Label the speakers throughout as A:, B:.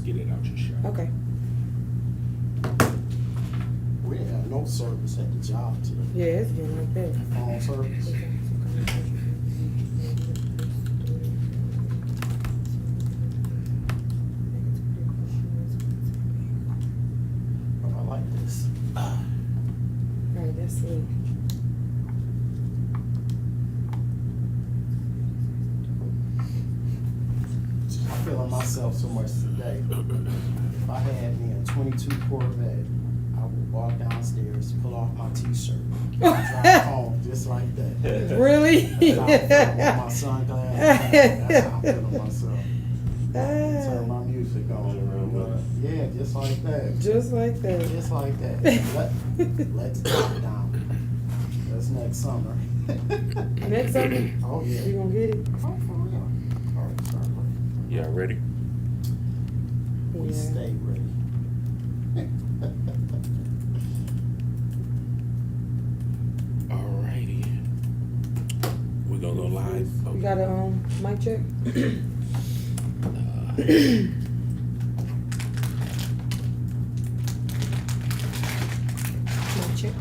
A: get it out your shop.
B: Okay.
C: We didn't have no service at the job today.
B: Yeah, it's been like that.
C: Phone service. Oh, I like this.
B: All right, that's it.
C: I'm feeling myself so much today. If I had me a 22 Corvette, I would walk downstairs, pull off my t-shirt, and drive home just like that.
B: Really?
C: That's how I'm feeling with my sunglasses. That's how I'm feeling myself. Turn my music on. Yeah, just like that.
B: Just like that.
C: Just like that. Let's drop down. That's next summer.
B: Next summer?
C: Oh, yeah.
B: You gonna get it?
C: Oh, for real. All right, start working.
A: Yeah, ready?
C: We stay ready.
A: Alrighty. We're gonna go live.
B: You got a mic check? Mic check.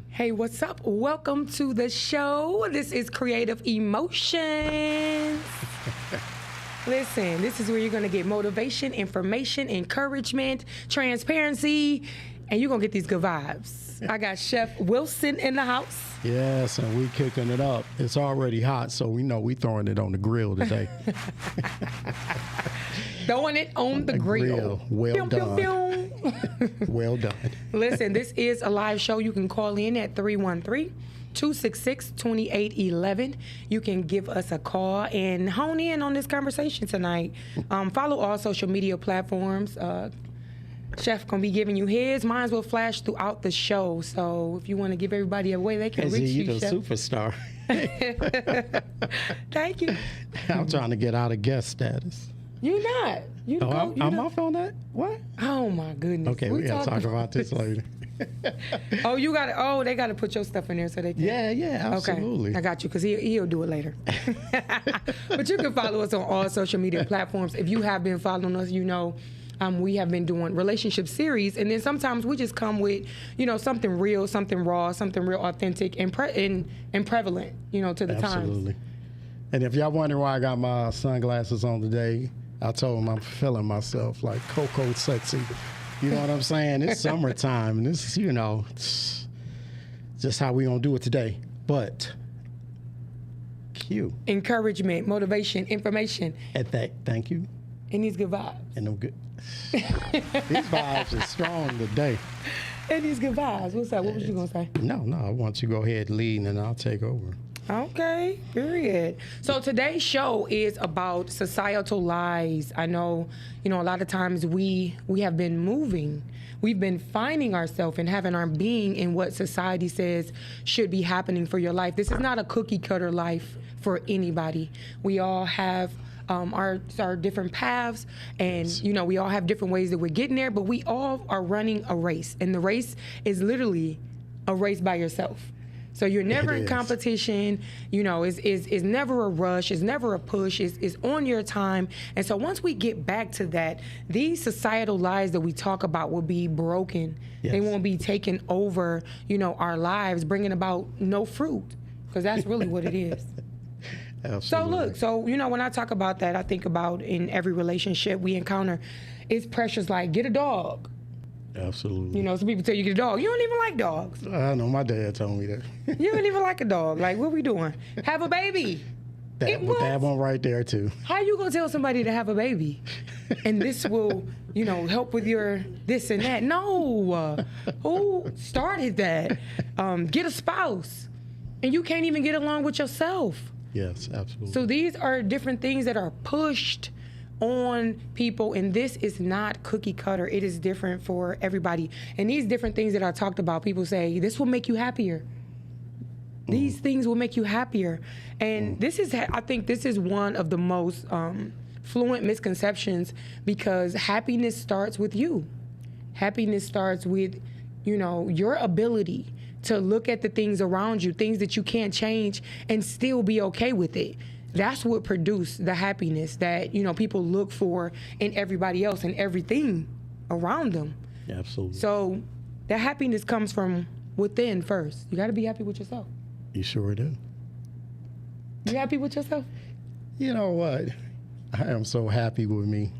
B: Hey, what's up? Welcome to the show. This is Creative Emotions. Listen, this is where you're going to get motivation, information, encouragement, transparency, and you're going to get these good vibes. I got Chef Wilson in the house.
D: Yes, and we kicking it up. It's already hot, so we know we throwing it on the grill today.
B: Throwing it on the grill.
D: Well
B: Pew, pew,
D: done.
B: pew.
D: Well done.
B: Listen, this is a live show. You can call in at 313-266-2811. You can give us a call and hone in on this conversation tonight. Follow all social media platforms. Chef gonna be giving you his. Mine will flash throughout the show. So if you want to give everybody away, they can
D: Is
B: reach
D: you
B: you,
D: the
B: Chef.
D: superstar?
B: Thank you.
D: I'm trying to get out of guest status.
B: You not. You
D: Oh,
B: go- you
D: I'm
B: the-
D: off on that? What?
B: Oh my goodness.
D: Okay, we gotta talk about this later.
B: Oh, you got to. Oh, they got to put your stuff in there so they can.
D: Yeah, absolutely.
B: Okay, I got you because he'll do it later. But you can follow us on all social media platforms. If you have been following us, you know we have been doing relationship series, and then sometimes we just come with something real, something raw, something real authentic and prevalent, to the times.
D: Absolutely. And if y'all wonder why I got my sunglasses on today, I told them I'm feeling myself like Coco Sexy. You know what I'm saying? It's summertime, and this is, it's just how we gonna do it today. But Q.
B: Encouragement, motivation, information,
D: At that, thank you.
B: and these good vibes.
D: And them good. These vibes are strong today.
B: And these good vibes. What's that? What was you gonna say?
D: No, I want you to go ahead and lead, and I'll take over.
B: Okay, period. So today's show is about societal lies. I know, a lot of times we have been moving. We've been finding ourselves and having our being in what society says should be happening for your life. This is not a cookie cutter life for anybody. We all have our different paths, and we all have different ways that we're getting there, but we all are running a race, and the race is literally a race by yourself. So you're never in competition, it's never a rush, it's never a push, it's on your time. And so once we get back to that, these societal lies that we talk about will be broken. Yes. They won't be taking over, our lives, bringing about no fruit, because that's really what it is.
D: Absolutely.
B: So when I talk about that, I think about in every relationship we encounter, it's pressures like get a dog.
D: Absolutely.
B: Some people tell you get a dog. You don't even like dogs.
D: I know, my dad told me that.
B: You don't even like a dog. Like, what we doing? Have a baby.
D: That one right there too.
B: How you gonna tell somebody to have a baby? And this will, help with your this and that. No. Who started that? Get a spouse. And you can't even get along with yourself.
D: Yes, absolutely.
B: So these are different things that are pushed on people, and this is not cookie cutter. It is different for everybody. And these different things that I talked about, people say, this will make you happier. These things will make you happier. And I think this is one of the most fluent misconceptions, because happiness starts with you. Happiness starts with, your ability to look at the things around you, things that you can't change, and still be okay with it. That's what produced the happiness that, people look for in everybody else and everything around them.
D: Absolutely.
B: So that happiness comes from within first. You got to be happy with yourself.
D: You sure do.
B: You happy with yourself?
D: You know what? I am so happy with me.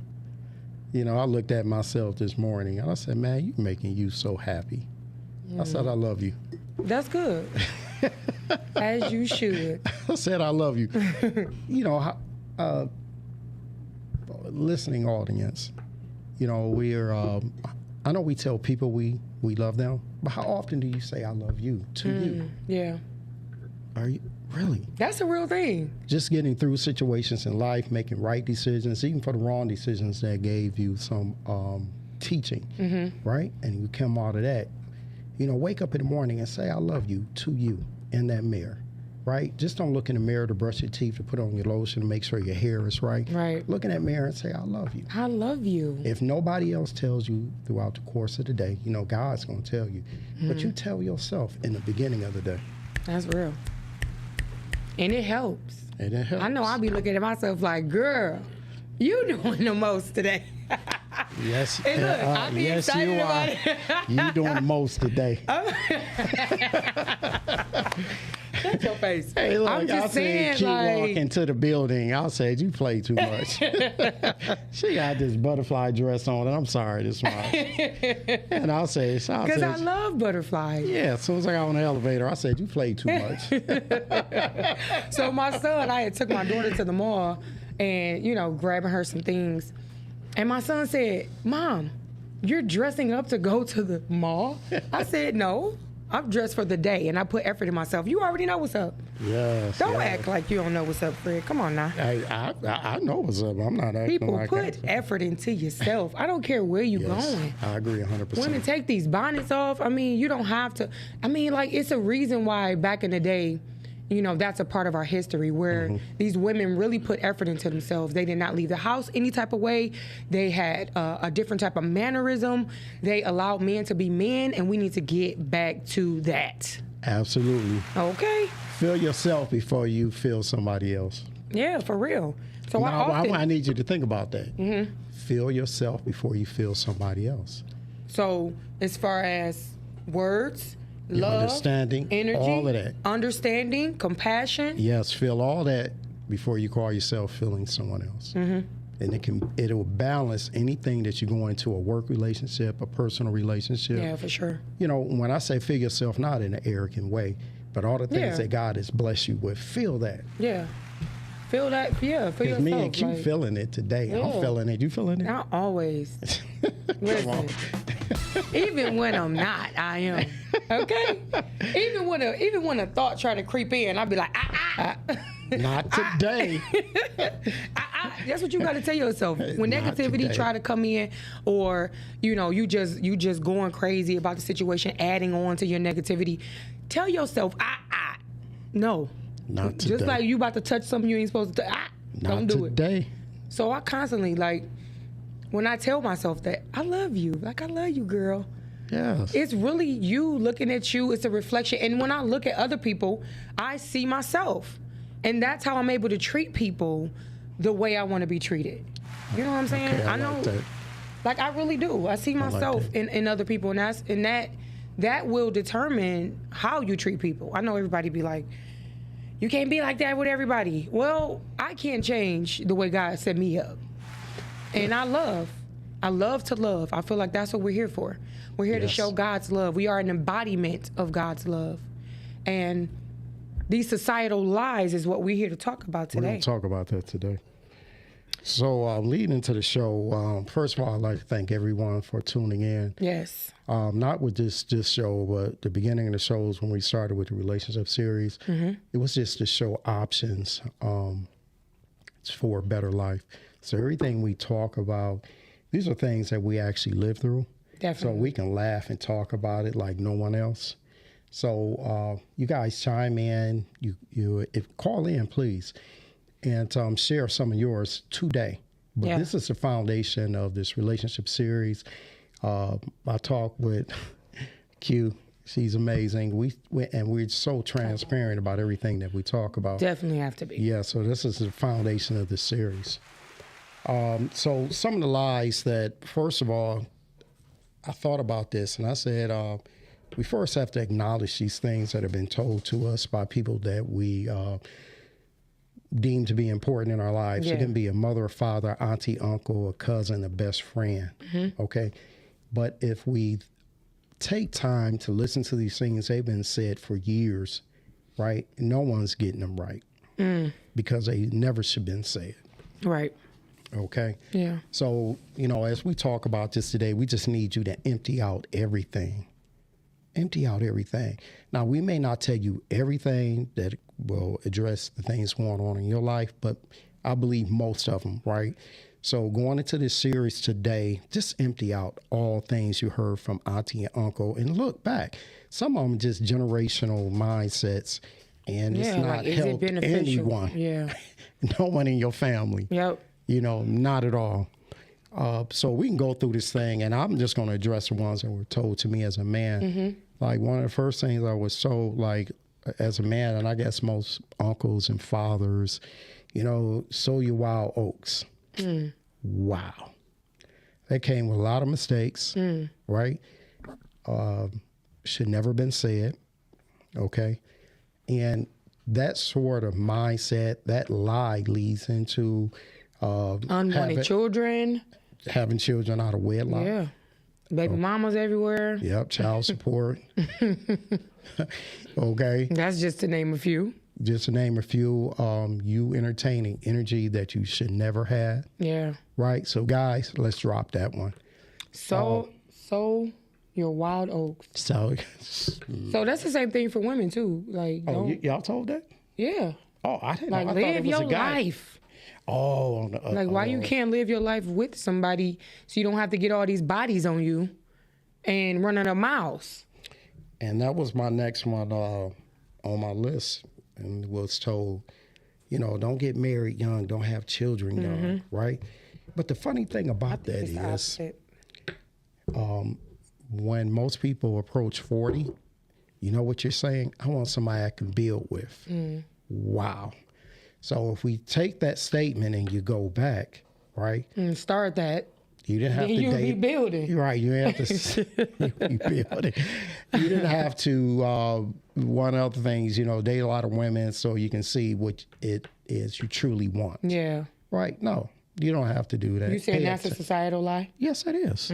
D: I looked at myself this morning and I said, man, you making you so happy. I said, I love you.
B: That's good. As you should.
D: I said, I love you. Listening audience, we're, I know we tell people we love them, but how often do you say, I love you to you?
B: Yeah.
D: Are you really?
B: That's a real thing.
D: Just getting through situations in life, making right decisions, even for the wrong decisions that gave you some teaching, right? And you come out of that, wake up in the morning and say, I love you to you in that mirror, right? Just don't look in the mirror to brush your teeth, to put on your lotion, to make sure your hair is right.
B: Right.
D: Look in that mirror and say, I love you.
B: I love you.
D: If nobody else tells you throughout the course of the day, God's going to tell you. But you tell yourself in the beginning of the day.
B: That's real. And it helps.
D: And it helps.
B: I know I'll be looking at myself like, girl, you doing the most today.
D: Yes,
B: And look, I be
D: yes,
B: excited
D: you
B: about
D: are.
B: it.
D: You doing the most today.
B: Shut your face.
D: Hey, look,
B: I'm just
D: saying,
B: saying,
D: keep
B: like,
D: walking to the building. I said, you play too much. She got this butterfly dress on, and I'm sorry this much. And I'll say,
B: because I love butterflies.
D: yeah, as soon as I got on the elevator, I said, you play too much.
B: So my son, I had took my daughter to the mall and, grabbing her some things. And my son said, Mom, you're dressing up to go to the mall? I said, no, I'm dressed for the day, and I put effort in myself. You already know what's up.
D: Yes.
B: Don't
D: yes.
B: act like you don't know what's up, Fred. Come on now.
D: I know what's up. I'm not acting
B: People
D: like
B: put
D: that.
B: effort into yourself. I don't care where you're
D: Yes,
B: going.
D: I agree 100%.
B: Women, take these bonnets off. I mean, you don't have to. I mean, like, it's a reason why back in the day, that's a part of our history where these women really put effort into themselves. They did not leave the house any type of way. They had a different type of mannerism. They allowed men to be men, and we need to get back to that.
D: Absolutely.
B: Okay?
D: Feel yourself before you feel somebody else.
B: Yeah, for real. So
D: I need you to think about that. Feel yourself before you feel somebody else.
B: So as far as words,
D: Your
B: love,
D: understanding,
B: energy,
D: all of that.
B: understanding, compassion.
D: Yes, feel all that before you call yourself feeling someone else. And it'll balance anything that you go into a work relationship, a personal relationship.
B: Yeah, for sure.
D: When I say feel yourself, not in an arrogant way, but all the things
B: Yeah.
D: that God has blessed you with, feel that.
B: Yeah. Feel that, yeah, feel
D: Because
B: yourself.
D: me and Q
B: like,
D: feeling it today.
B: Yeah.
D: I'm feeling it. You feeling it?
B: not always.
D: Come on.
B: Listen. Even when I'm not, I am. Okay? Even when a thought try to creep in, I'll be like,
D: Not today.
B: That's what you got to tell yourself. When
D: Not
B: negativity
D: today.
B: try to come in, or you just going crazy about the situation, adding on to your negativity, tell yourself, no.
D: Not today.
B: Just like you about to touch something you ain't supposed to. Don't do it.
D: today.
B: So I constantly when I tell myself that I love you, I love you, girl.
D: Yes.
B: It's really you looking at you. It's a reflection. And when I look at other people, I see myself. And that's how I'm able to treat people the way I want to be treated. You know what I'm saying?
D: Okay, I
B: know.
D: like that.
B: Like I really do. I see myself
D: that.
B: in other people, and that will determine how you treat people. I know everybody be like, you can't be like that with everybody. Well, I can't change the way God set me up. And I love to love. I feel like that's what we're here for. We're here to
D: Yes.
B: show God's love. We are an embodiment of God's love. And these societal lies is what we're here to talk about
D: We're
B: today.
D: going to talk about that today. So, leading into the show, first of all, I'd like to thank everyone for tuning in.
B: Yes.
D: Not with this show, but the beginning of the shows when we started with the relationship series. It was just to show options for a better life. So everything we talk about, these are things that we actually live through.
B: Definitely.
D: So we can laugh and talk about it like no one else. So you guys chime in, call in, please, and share some of yours today. But
B: Yeah.
D: this is the foundation of this relationship series. I talk with Q. She's amazing. We're so transparent about everything that we talk about.
B: Definitely have to be.
D: Yeah, so this is the foundation of the series. So some of the lies that, first of all, I thought about this and I said, we first have to acknowledge these things that have been told to us by people that we deem to be important in our lives.
B: Yeah.
D: It can be a mother, a father, auntie, uncle, a cousin, a best friend. Okay. But if we take time to listen to these things, they've been said for years, right? No one's getting them right because they never should have been said.
B: Right.
D: Okay.
B: Yeah.
D: So, as we talk about this today, we just need you to empty out everything. Empty out everything. Now, we may not tell you everything that will address the things going on in your life, but I believe most of them, right? So going into this series today, just empty out all things you heard from auntie and uncle and look back. Some of them just generational mindsets, and it's not
B: is it
D: helped
B: beneficial?
D: anyone.
B: Yeah.
D: No one in your family.
B: Yep.
D: Not at all. So we can go through this thing, and I'm just going to address the ones that were told to me as a man. Like one of the first things I was told, like as a man, and I guess most uncles and fathers, sow your wild oats. Wow. That came with a lot of mistakes, right? Should never been said, okay? And that sort of mindset, that lie leads into
B: Unwanted children.
D: having children out of wedlock.
B: Yeah. Baby mamas everywhere.
D: Yep, child support. Okay,
B: That's just to name a few.
D: just to name a few. You entertaining energy that you should never have,
B: Yeah.
D: right? So guys, let's drop that one.
B: So your wild oats.
D: So,
B: So that's the same thing for women too. Like, don't,
D: y'all told that?
B: yeah.
D: Oh, I didn't
B: Like
D: know. I thought it
B: live
D: was
B: your
D: a guy.
B: life.
D: Oh,
B: Like why you can't live your life with somebody so you don't have to get all these bodies on you and running a miles.
D: And that was my next one on my list, and was told, don't get married young, don't have children young, right? But the funny thing about that
B: It's the
D: is,
B: opposite.
D: when most people approach 40, you know what you're saying? I want somebody I can build with. Wow. So if we take that statement and you go back, right?
B: Start that.
D: You didn't have
B: Then
D: to
B: you'll
D: date.
B: be building.
D: You're right. You didn't have to. You build it. You didn't have to. One other things, date a lot of women so you can see what it is you truly want.
B: Yeah.
D: Right? No, you don't have to do that.
B: You saying
D: Pay
B: that's a
D: attention.
B: societal lie?
D: Yes, it is.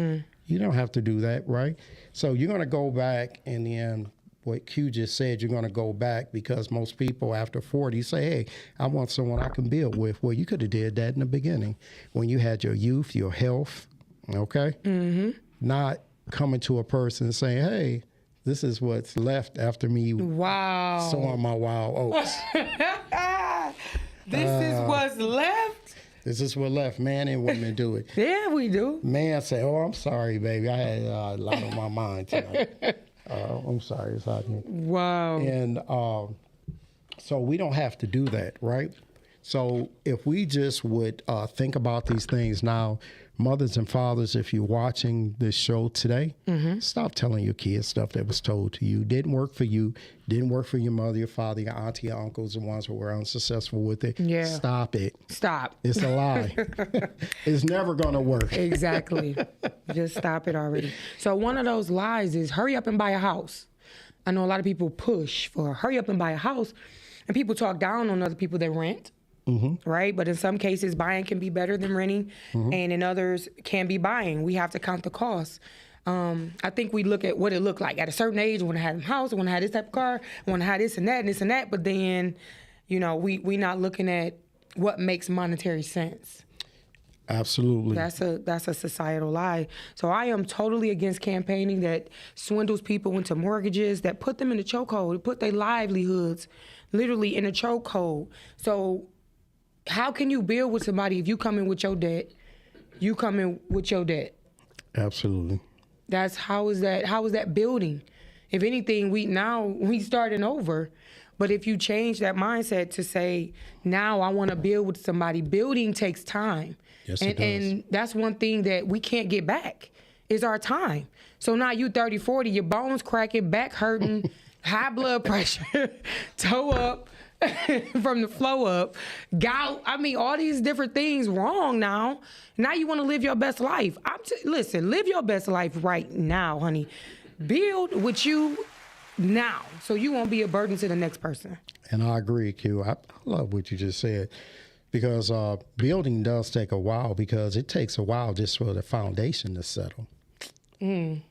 D: You don't have to do that, right? So you're going to go back, and then what Q just said, you're going to go back because most people after 40 say, hey, I want someone I can build with. Well, you could have did that in the beginning when you had your youth, your health, okay? Not coming to a person and saying, hey, this is what's left after me
B: Wow.
D: sowing my wild oats.
B: This is what's left?
D: This is what left. Man and women do it.
B: Yeah, we do.
D: Man say, oh, I'm sorry, baby. I had a lot on my mind tonight. I'm sorry. It's out here.
B: Wow.
D: And so we don't have to do that, right? So if we just would think about these things now, mothers and fathers, if you're watching this show today, stop telling your kids stuff that was told to you. Didn't work for you. Didn't work for your mother, your father, your auntie, your uncles, the ones who were unsuccessful with it.
B: Yeah.
D: Stop it.
B: Stop.
D: It's a lie. It's never going to work.
B: Exactly. Just stop it already. So one of those lies is hurry up and buy a house. I know a lot of people push for hurry up and buy a house, and people talk down on other people that rent. Right? But in some cases, buying can be better than renting, and in others can be buying. We have to count the costs. I think we look at what it looked like at a certain age. I want to have a house, I want to have this type of car, I want to have this and that and this and that. But then, we not looking at what makes monetary sense.
D: Absolutely.
B: That's a societal lie. So I am totally against campaigning that swindles people into mortgages, that put them in a chokehold, put their livelihoods literally in a chokehold. So how can you build with somebody if you come in with your debt? You come in with your debt.
D: Absolutely.
B: How is that building? If anything, we starting over. But if you change that mindset to say, now I want to build with somebody, building takes time.
D: Yes, it does.
B: And that's one thing that we can't get back is our time. So now you 30, 40, your bones cracking, back hurting, high blood pressure, toe up from the flow up, gout. I mean, all these different things wrong now. Now you want to live your best life. Listen, live your best life right now, honey. Build with you now so you won't be a burden to the next person.
D: And I agree, Q. I love what you just said because building does take a while because it takes a while just for the foundation to settle.
B: On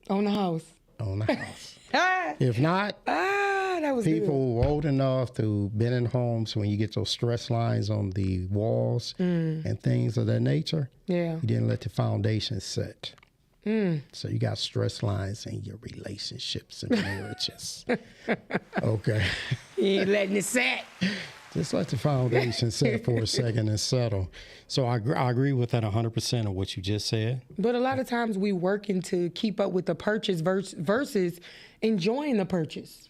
B: the house.
D: On the house. If not,
B: that was
D: people old enough to been in homes when you get those stress lines on the walls and things of that nature,
B: Yeah.
D: you didn't let the foundation set. So you got stress lines in your relationships and marriages. Okay.
B: You ain't letting it set.
D: Just let the foundation set for a second and settle. So I agree with that 100% of what you just said.
B: But a lot of times we working to keep up with the purchase versus enjoying the purchase.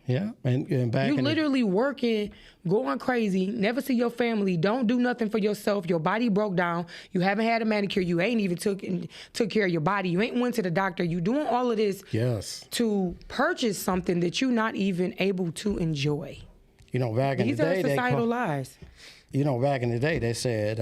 D: Yeah, and back
B: You
D: in
B: literally working, going crazy, never see your family, don't do nothing for yourself, your body broke down, you haven't had a manicure, you ain't even took care of your body, you ain't went to the doctor, you doing all of this
D: yes,
B: to purchase something that you're not even able to enjoy.
D: Back in
B: These
D: the
B: are
D: day,
B: societal lies.
D: back in the day, they said,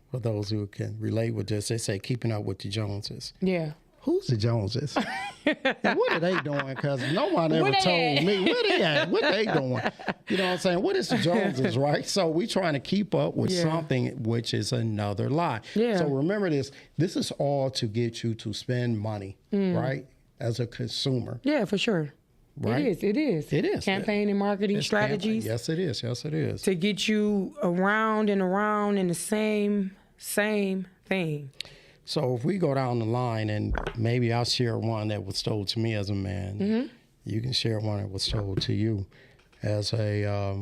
D: for those who can relate with this, they say keeping up with the Joneses.
B: Yeah.
D: Who's the Joneses? And what are they doing? Because no one ever
B: Where they
D: told
B: at?
D: me. Where they at? What they doing? You know what I'm saying? What is the Joneses, right? So we trying to keep up with
B: Yeah.
D: something which is another lie.
B: Yeah.
D: So remember this. This is all to get you to spend money, right? As a consumer.
B: Yeah, for sure.
D: Right?
B: It is.
D: It is.
B: Campaign and marketing
D: It's
B: strategies
D: Yes, it is. Yes, it is.
B: to get you around and around in the same thing.
D: So if we go down the line, and maybe I'll share one that was told to me as a man. You can share one that was told to you as a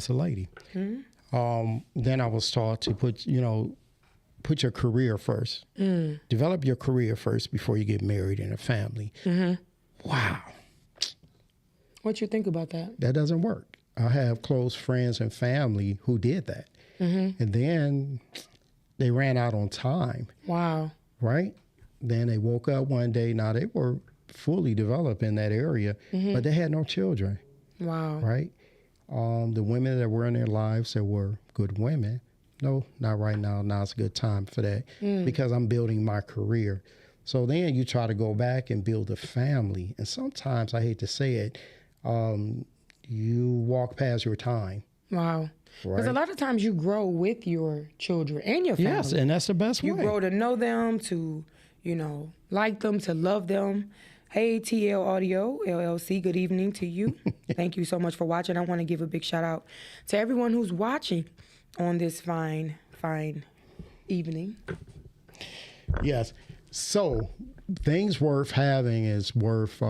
D: lady. Then I was taught to put your career first. Develop your career first before you get married and a family. Wow,
B: What you think about that?
D: that doesn't work. I have close friends and family who did that, and then they ran out on time.
B: Wow.
D: Right? Then they woke up one day. Now they were fully developed in that area, but they had no children.
B: Wow.
D: Right? The women that were in their lives that were good women, no, not right now. Now's a good time for that because I'm building my career. So then you try to go back and build a family. And sometimes, I hate to say it, you walk past your time.
B: Wow. Because a
D: Right.
B: lot of times you grow with your children and your family.
D: Yes, and that's the best
B: You
D: way.
B: grow to know them, to, like them, to love them. Hey, TL Audio, LLC, good evening to you. Thank you so much for watching. I want to give a big shout out to everyone who's watching on this fine evening.
D: Yes. So things worth having is worth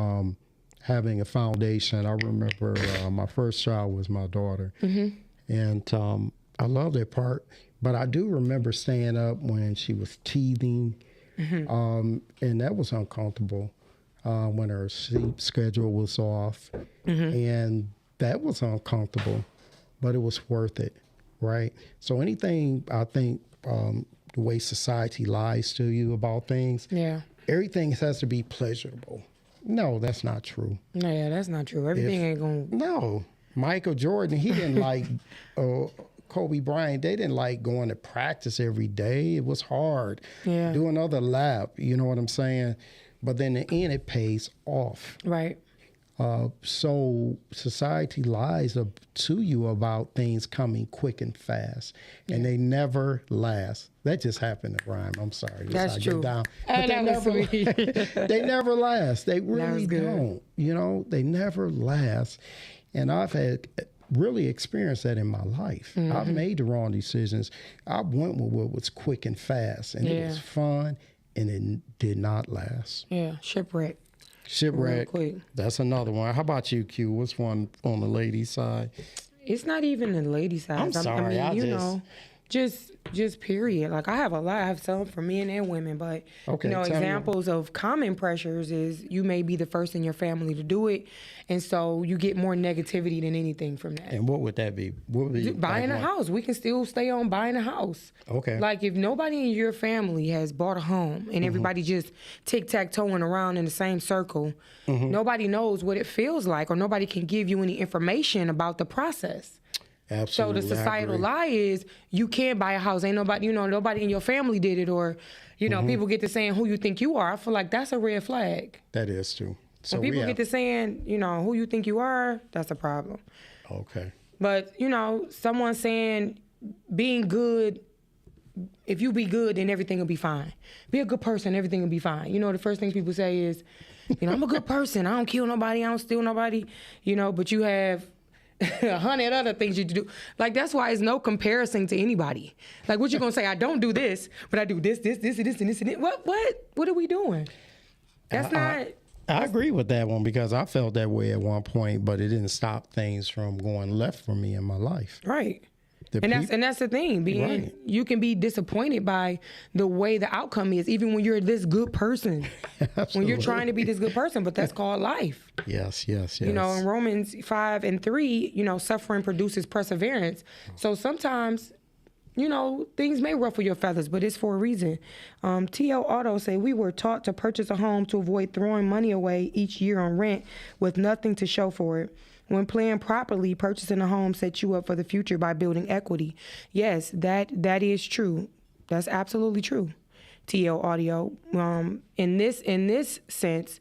D: having a foundation. I remember my first child was my daughter, and I love that part. But I do remember staying up when she was teething, and that was uncomfortable when her sleep schedule was off, and that was uncomfortable, but it was worth it, right? So anything, I think, the way society lies to you about things,
B: Yeah.
D: everything has to be pleasurable. No, that's not true.
B: No, yeah, that's not true. Everything ain't going to.
D: No, Michael Jordan, he didn't like Kobe Bryant. They didn't like going to practice every day. It was hard.
B: Yeah.
D: Do another lap. You know what I'm saying? But then in the end, it pays off.
B: Right.
D: So society lies to you about things coming quick and fast, and they never last. That just happened to rhyme. I'm sorry.
B: That's true.
D: But
B: That
D: they
B: was
D: never,
B: sweet.
D: they never last. They really
B: was good.
D: don't. You know, they never last. And I've had really experienced that in my life. I've made the wrong decisions. I went with what was quick and fast, and it was fun, and it did not last.
B: Yeah. Shipwreck.
D: Shipwreck.
B: quick.
D: That's another one. How about you, Q? What's one on the ladies' side?
B: It's not even the lady side.
D: I'm sorry, I
B: you
D: just-
B: know, just period. Like I have a lot. I have some for men and women, but
D: Okay,
B: you know,
D: tell me.
B: examples of common pressures is you may be the first in your family to do it, and so you get more negativity than anything from that.
D: And what would that be? What would be
B: Buying a
D: like
B: house, we can still stay on buying a house.
D: Okay.
B: Like if nobody in your family has bought a home and everybody just tic-tac-toeing around in the same circle, nobody knows what it feels like, or nobody can give you any information about the process. So
D: Absolutely.
B: the
D: I
B: societal
D: agree.
B: lie is you can't buy a house. Ain't nobody, nobody in your family did it, or, people get to saying who you think you are. I feel like that's a red flag.
D: That is true. So
B: When people get to saying, who you think you are, that's a problem.
D: Okay.
B: But, someone saying being good, if you be good, then everything will be fine. Be a good person, everything will be fine. The first thing people say is, I'm a good person. I don't kill nobody. I don't steal nobody. But you have 100 other things you do. Like, that's why it's no comparison to anybody. Like, what you gonna say? I don't do this, but I do this, and this, and this, and this. What are we doing? That's not.
D: I agree with that one because I felt that way at one point, but it didn't stop things from going left for me in my life.
B: Right.
D: The
B: And that's the thing.
D: Right.
B: You can be disappointed by the way the outcome is, even when you're this good person. When you're trying to be this good person, but that's called life.
D: Yes.
B: In Romans 5:3, suffering produces perseverance. So sometimes, things may ruffle your feathers, but it's for a reason. TL Auto say we were taught to purchase a home to avoid throwing money away each year on rent with nothing to show for it. When planned properly, purchasing a home sets you up for the future by building equity. Yes, that is true. That's absolutely true. TL Audio. In this sense,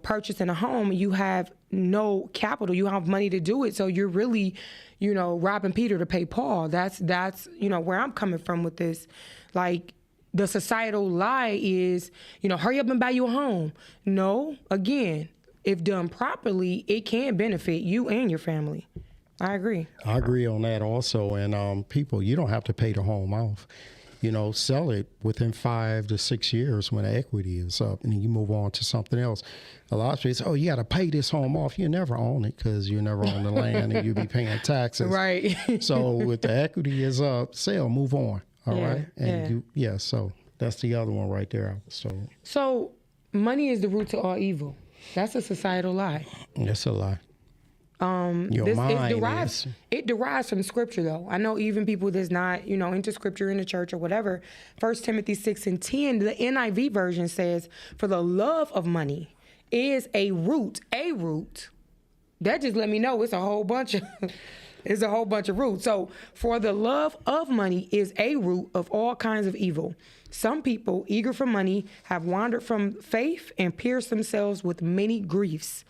B: purchasing a home, you have no capital. You have money to do it, so you're really, robbing Peter to pay Paul. That's where I'm coming from with this. Like, the societal lie is, hurry up and buy you a home. No, again, if done properly, it can benefit you and your family. I agree.
D: I agree on that also. And people, you don't have to pay the home off. Sell it within 5 to 6 years when the equity is up, and you move on to something else. A lot of people say, "Oh, you got to pay this home off." You never own it because you never own the land, and you be paying taxes.
B: Right.
D: So with the equity is up, sell, move on. All right.
B: Yeah,
D: And so that's the other one right there. I was told.
B: So money is the root to all evil. That's a societal lie.
D: That's a lie. Your mind is.
B: It derives from scripture, though. I know even people that's not, into scripture in the church or whatever. 1 Timothy 6:10, the NIV version says, "For the love of money is a root." That just let me know it's a whole bunch of roots. So, for the love of money is a root of all kinds of evil. Some people, eager for money, have wandered from faith and pierced themselves with many griefs.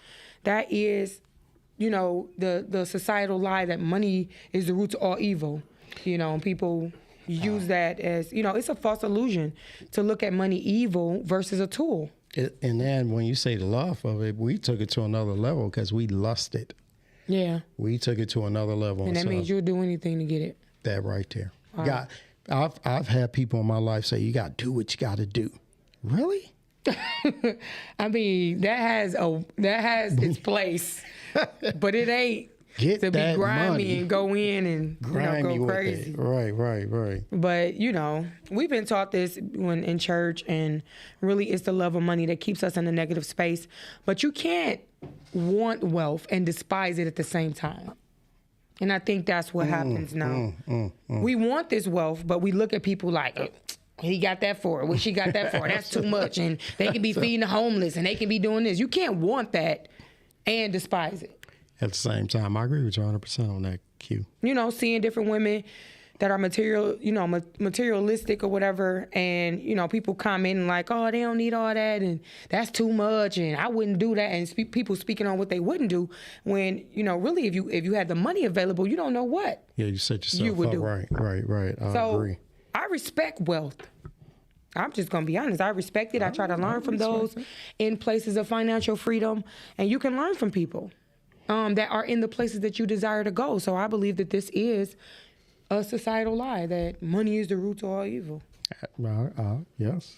B: That is, the societal lie that money is the root to all evil. And people use that as, it's a false illusion to look at money evil versus a tool.
D: And then when you say the love of it, we took it to another level because we lusted.
B: Yeah.
D: We took it to another level.
B: And that means you'll do anything to get it.
D: That right there. I've had people in my life say, "You got to do what you got to do." Really?
B: I mean, that has its place, but it ain't
D: Get
B: to be
D: that
B: grimy
D: money.
B: and go in and
D: Grimy
B: go
D: with
B: crazy.
D: it. Right.
B: But we've been taught this when in church, and really it's the love of money that keeps us in a negative space. But you can't want wealth and despise it at the same time. And I think that's what happens now. We want this wealth, but we look at people like, he got that for it. What she got that for? That's too much. And they can be feeding the homeless and they can be doing this. You can't want that and despise it.
D: At the same time, I agree with you 100% on that, Q.
B: Seeing different women that are materialistic or whatever, and people commenting like, oh, they don't need all that, and that's too much, and I wouldn't do that, and people speaking on what they wouldn't do, when really if you had the money available, you don't know what
D: Yeah, you set yourself
B: you would
D: up
B: do.
D: Right. I
B: So
D: agree.
B: I respect wealth. I'm just gonna be honest. I respect it. I try to learn from those in places of financial freedom, and you can learn from people that are in the places that you desire to go. So I believe that this is a societal lie, that money is the root to all evil.
D: Yes.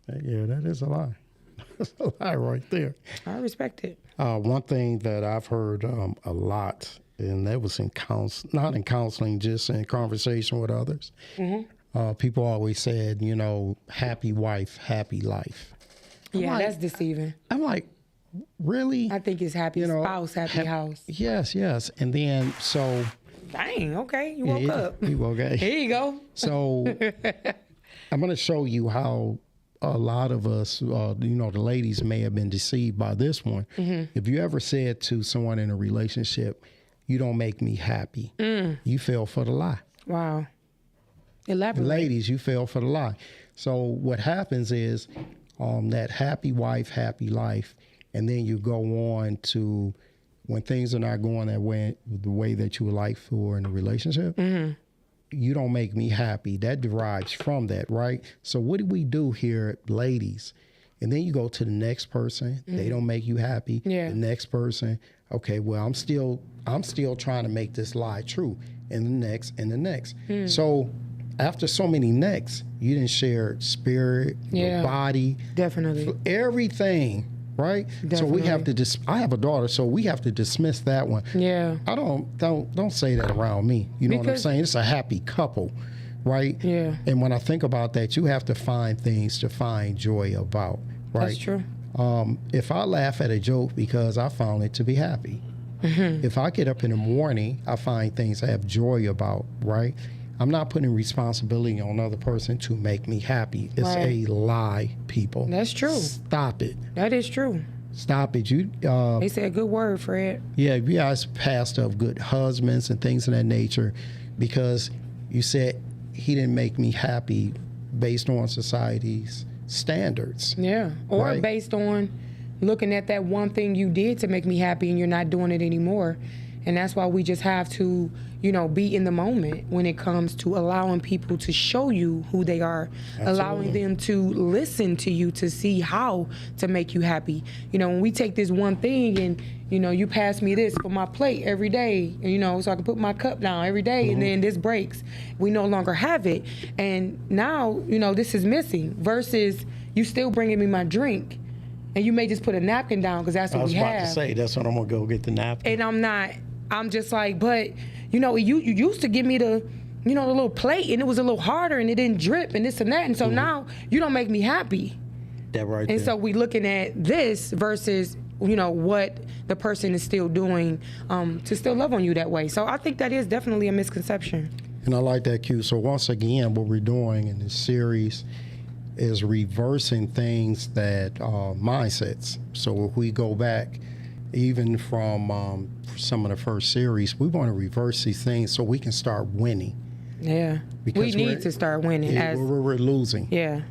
D: Yeah, that is a lie. That's a lie right there.
B: I respect it.
D: One thing that I've heard a lot, and that was not in counseling, just in conversation with others. People always said, happy wife, happy life.
B: Yeah,
D: like-
B: that's deceiving.
D: I'm like, really?
B: I think it's happy spouse, happy house.
D: Yes. And then, so.
B: Dang, okay, you woke up.
D: You woke up.
B: Here you go.
D: So I'm going to show you how a lot of us, the ladies may have been deceived by this one. If you ever said to someone in a relationship, you don't make me happy, you fell for the lie.
B: Wow. Elaborate.
D: Ladies, you fell for the lie. So what happens is that happy wife, happy life, and then you go on to when things are not going that way, the way that you would like for in a relationship, you don't make me happy. That derives from that, right? So what do we do here, ladies? And then you go to the next person. They don't make you happy.
B: Yeah.
D: The next person, okay, well, I'm still trying to make this lie true. And the next, and the next. So after so many necks, you didn't share spirit, your body,
B: Definitely.
D: everything, right? So we have to I have a daughter, so we have to dismiss that one.
B: Yeah.
D: I don't say that around me. You know what I'm
B: Because-
D: saying? It's a happy couple, right?
B: Yeah.
D: And when I think about that, you have to find things to find joy about, right?
B: That's true.
D: If I laugh at a joke because I found it to be happy, if I get up in the morning, I find things I have joy about, right? I'm not putting responsibility on another person to make me happy. It's
B: Right.
D: a lie, people.
B: That's true.
D: Stop it.
B: That is true.
D: Stop it.
B: They said a good word, Fred.
D: Yeah, you guys passed of good husbands and things of that nature because you said he didn't make me happy based on society's standards.
B: Yeah. Or
D: Right.
B: based on looking at that one thing you did to make me happy and you're not doing it anymore. And that's why we just have to, be in the moment when it comes to allowing people to show you who they are, allowing them to listen to you to see how to make you happy. When we take this one thing and, you pass me this for my plate every day, so I can put my cup down every day and then this breaks. We no longer have it. And now, this is missing versus you still bringing me my drink and you may just put a napkin down because that's what
D: I was
B: we
D: about
B: have.
D: to say, that's when I'm going to go get the napkin.
B: And I'm just like, but, you used to give me the little plate and it was a little harder and it didn't drip and this and that. And so now you don't make me happy.
D: That right
B: And
D: there.
B: so we looking at this versus, what the person is still doing to still love on you that way. So I think that is definitely a misconception.
D: And I like that, Q. So once again, what we're doing in this series is reversing things that mindsets. So if we go back, even from some of the first series, we want to reverse these things so we can start winning.
B: Yeah.
D: Because
B: we need to start winning.
D: Yeah, we're losing.
B: Yeah,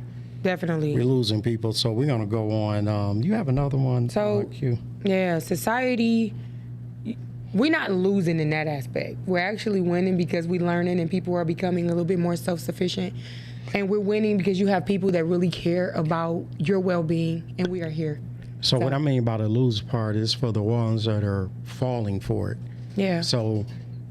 B: definitely.
D: We're losing people. So we're going to go on. You have another one,
B: So,
D: Q?
B: Yeah, society, we're not losing in that aspect. We're actually winning because we're learning and people are becoming a little bit more self-sufficient. And we're winning because you have people that really care about your well-being, and we are here.
D: So what I mean by the lose part is for the ones that are falling for it.
B: Yeah.
D: So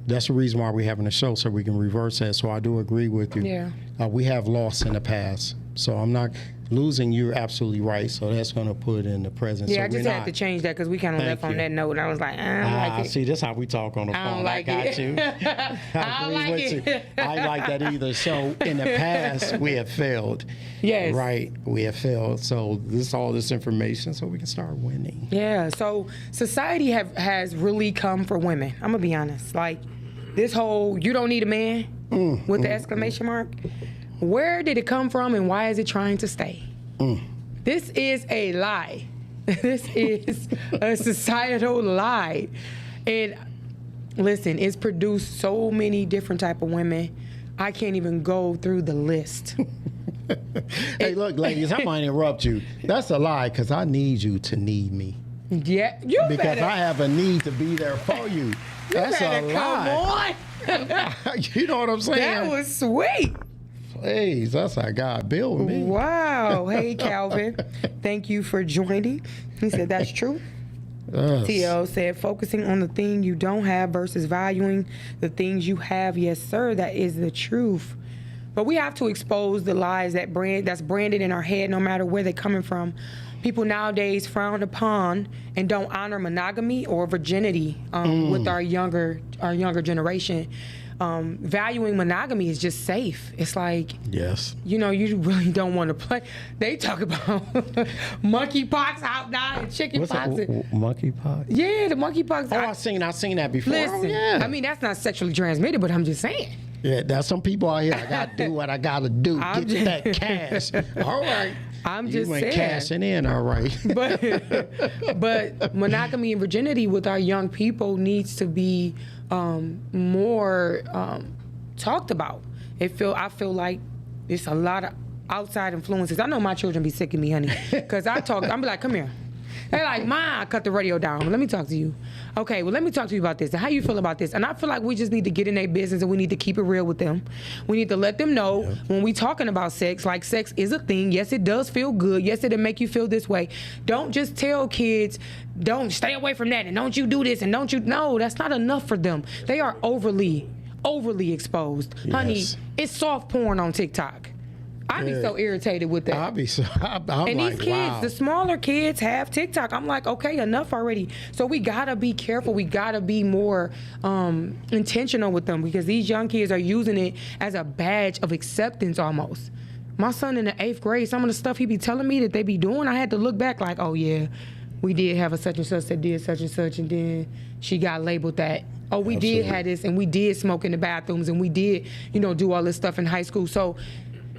D: that's the reason why we're having a show, so we can reverse that. So I do agree with you.
B: Yeah.
D: We have lost in the past. So I'm not losing, you're absolutely right. So that's going to put in the present.
B: Yeah,
D: so
B: I just
D: we're
B: had
D: not,
B: to change that because we kind of
D: Thank
B: left on
D: you.
B: that note. And I was like, I don't like it.
D: See, this is how we talk on the
B: I
D: phone.
B: don't like
D: got
B: it.
D: you.
B: I don't like
D: agree with
B: it.
D: you. I like that either. So in the past, we have failed.
B: Yes.
D: Right, we have failed. So all this information, so we can start winning.
B: Yeah, so society has really come for women. I'm gonna be honest. Like this whole "you don't need a man" with the exclamation mark. Where did it come from, and why is it trying to stay? This is a lie. This is a societal lie. And listen, it's produced so many different type of women. I can't even go through the list.
D: Hey, look, ladies, I might interrupt you. That's a lie, because I need you to need me.
B: Yeah, you
D: Because
B: better.
D: I have a need to be there for you. That's a
B: better come
D: lie.
B: on.
D: You know what I'm saying?
B: That was sweet.
D: Please, that's how God built me.
B: Wow. Hey, Calvin. Thank you for joining. He said that's true.
D: Yes.
B: TL said focusing on the thing you don't have versus valuing the things you have. Yes, sir. That is the truth. But we have to expose the lies that's branded in our head, no matter where they're coming from. People nowadays frown upon and don't honor monogamy or virginity with our younger generation. Valuing monogamy is just safe. It's like,
D: Yes.
B: you know, you really don't want to play. They talk about monkeypox out now and chicken
D: What's
B: pox.
D: that? Monkeypox?
B: Yeah, the monkeypox.
D: Oh, I seen that before.
B: Listen,
D: Oh, yeah.
B: I mean, that's not sexually transmitted, but I'm just saying.
D: Yeah, there's some people out here. I gotta do what I gotta do.
B: I'm
D: Get
B: just-
D: that cash. All right.
B: I'm
D: You
B: just
D: ain't
B: saying.
D: cashing in, all right.
B: But monogamy and virginity with our young people needs to be more talked about. I feel like there's a lot of outside influences. I know my children be sick of me, honey, because I'm be like, come here. They're like, Ma, cut the radio down. Let me talk to you. Okay, well, let me talk to you about this. And how you feel about this? And I feel like we just need to get in their business and we need to keep it real with them. We need to let them know when we talking about sex, like sex is a thing. Yes, it does feel good. Yes, it'll make you feel this way. Don't just tell kids, don't stay away from that and don't you do this and don't you. No, that's not enough for them. They are overly exposed. Honey,
D: Yes.
B: it's soft porn on TikTok. I be so irritated with that.
D: I'll be so. I'm
B: And
D: like,
B: these kids,
D: wow.
B: the smaller kids have TikTok. I'm like, okay, enough already. So we gotta be careful. We gotta be more intentional with them because these young kids are using it as a badge of acceptance almost. My son in the 8th grade, some of the stuff he be telling me that they be doing, I had to look back like, oh yeah, we did have a such and such that did such and such, and then she got labeled that. Oh, we
D: Absolutely.
B: did have this, and we did smoke in the bathrooms, and we did, do all this stuff in high school. So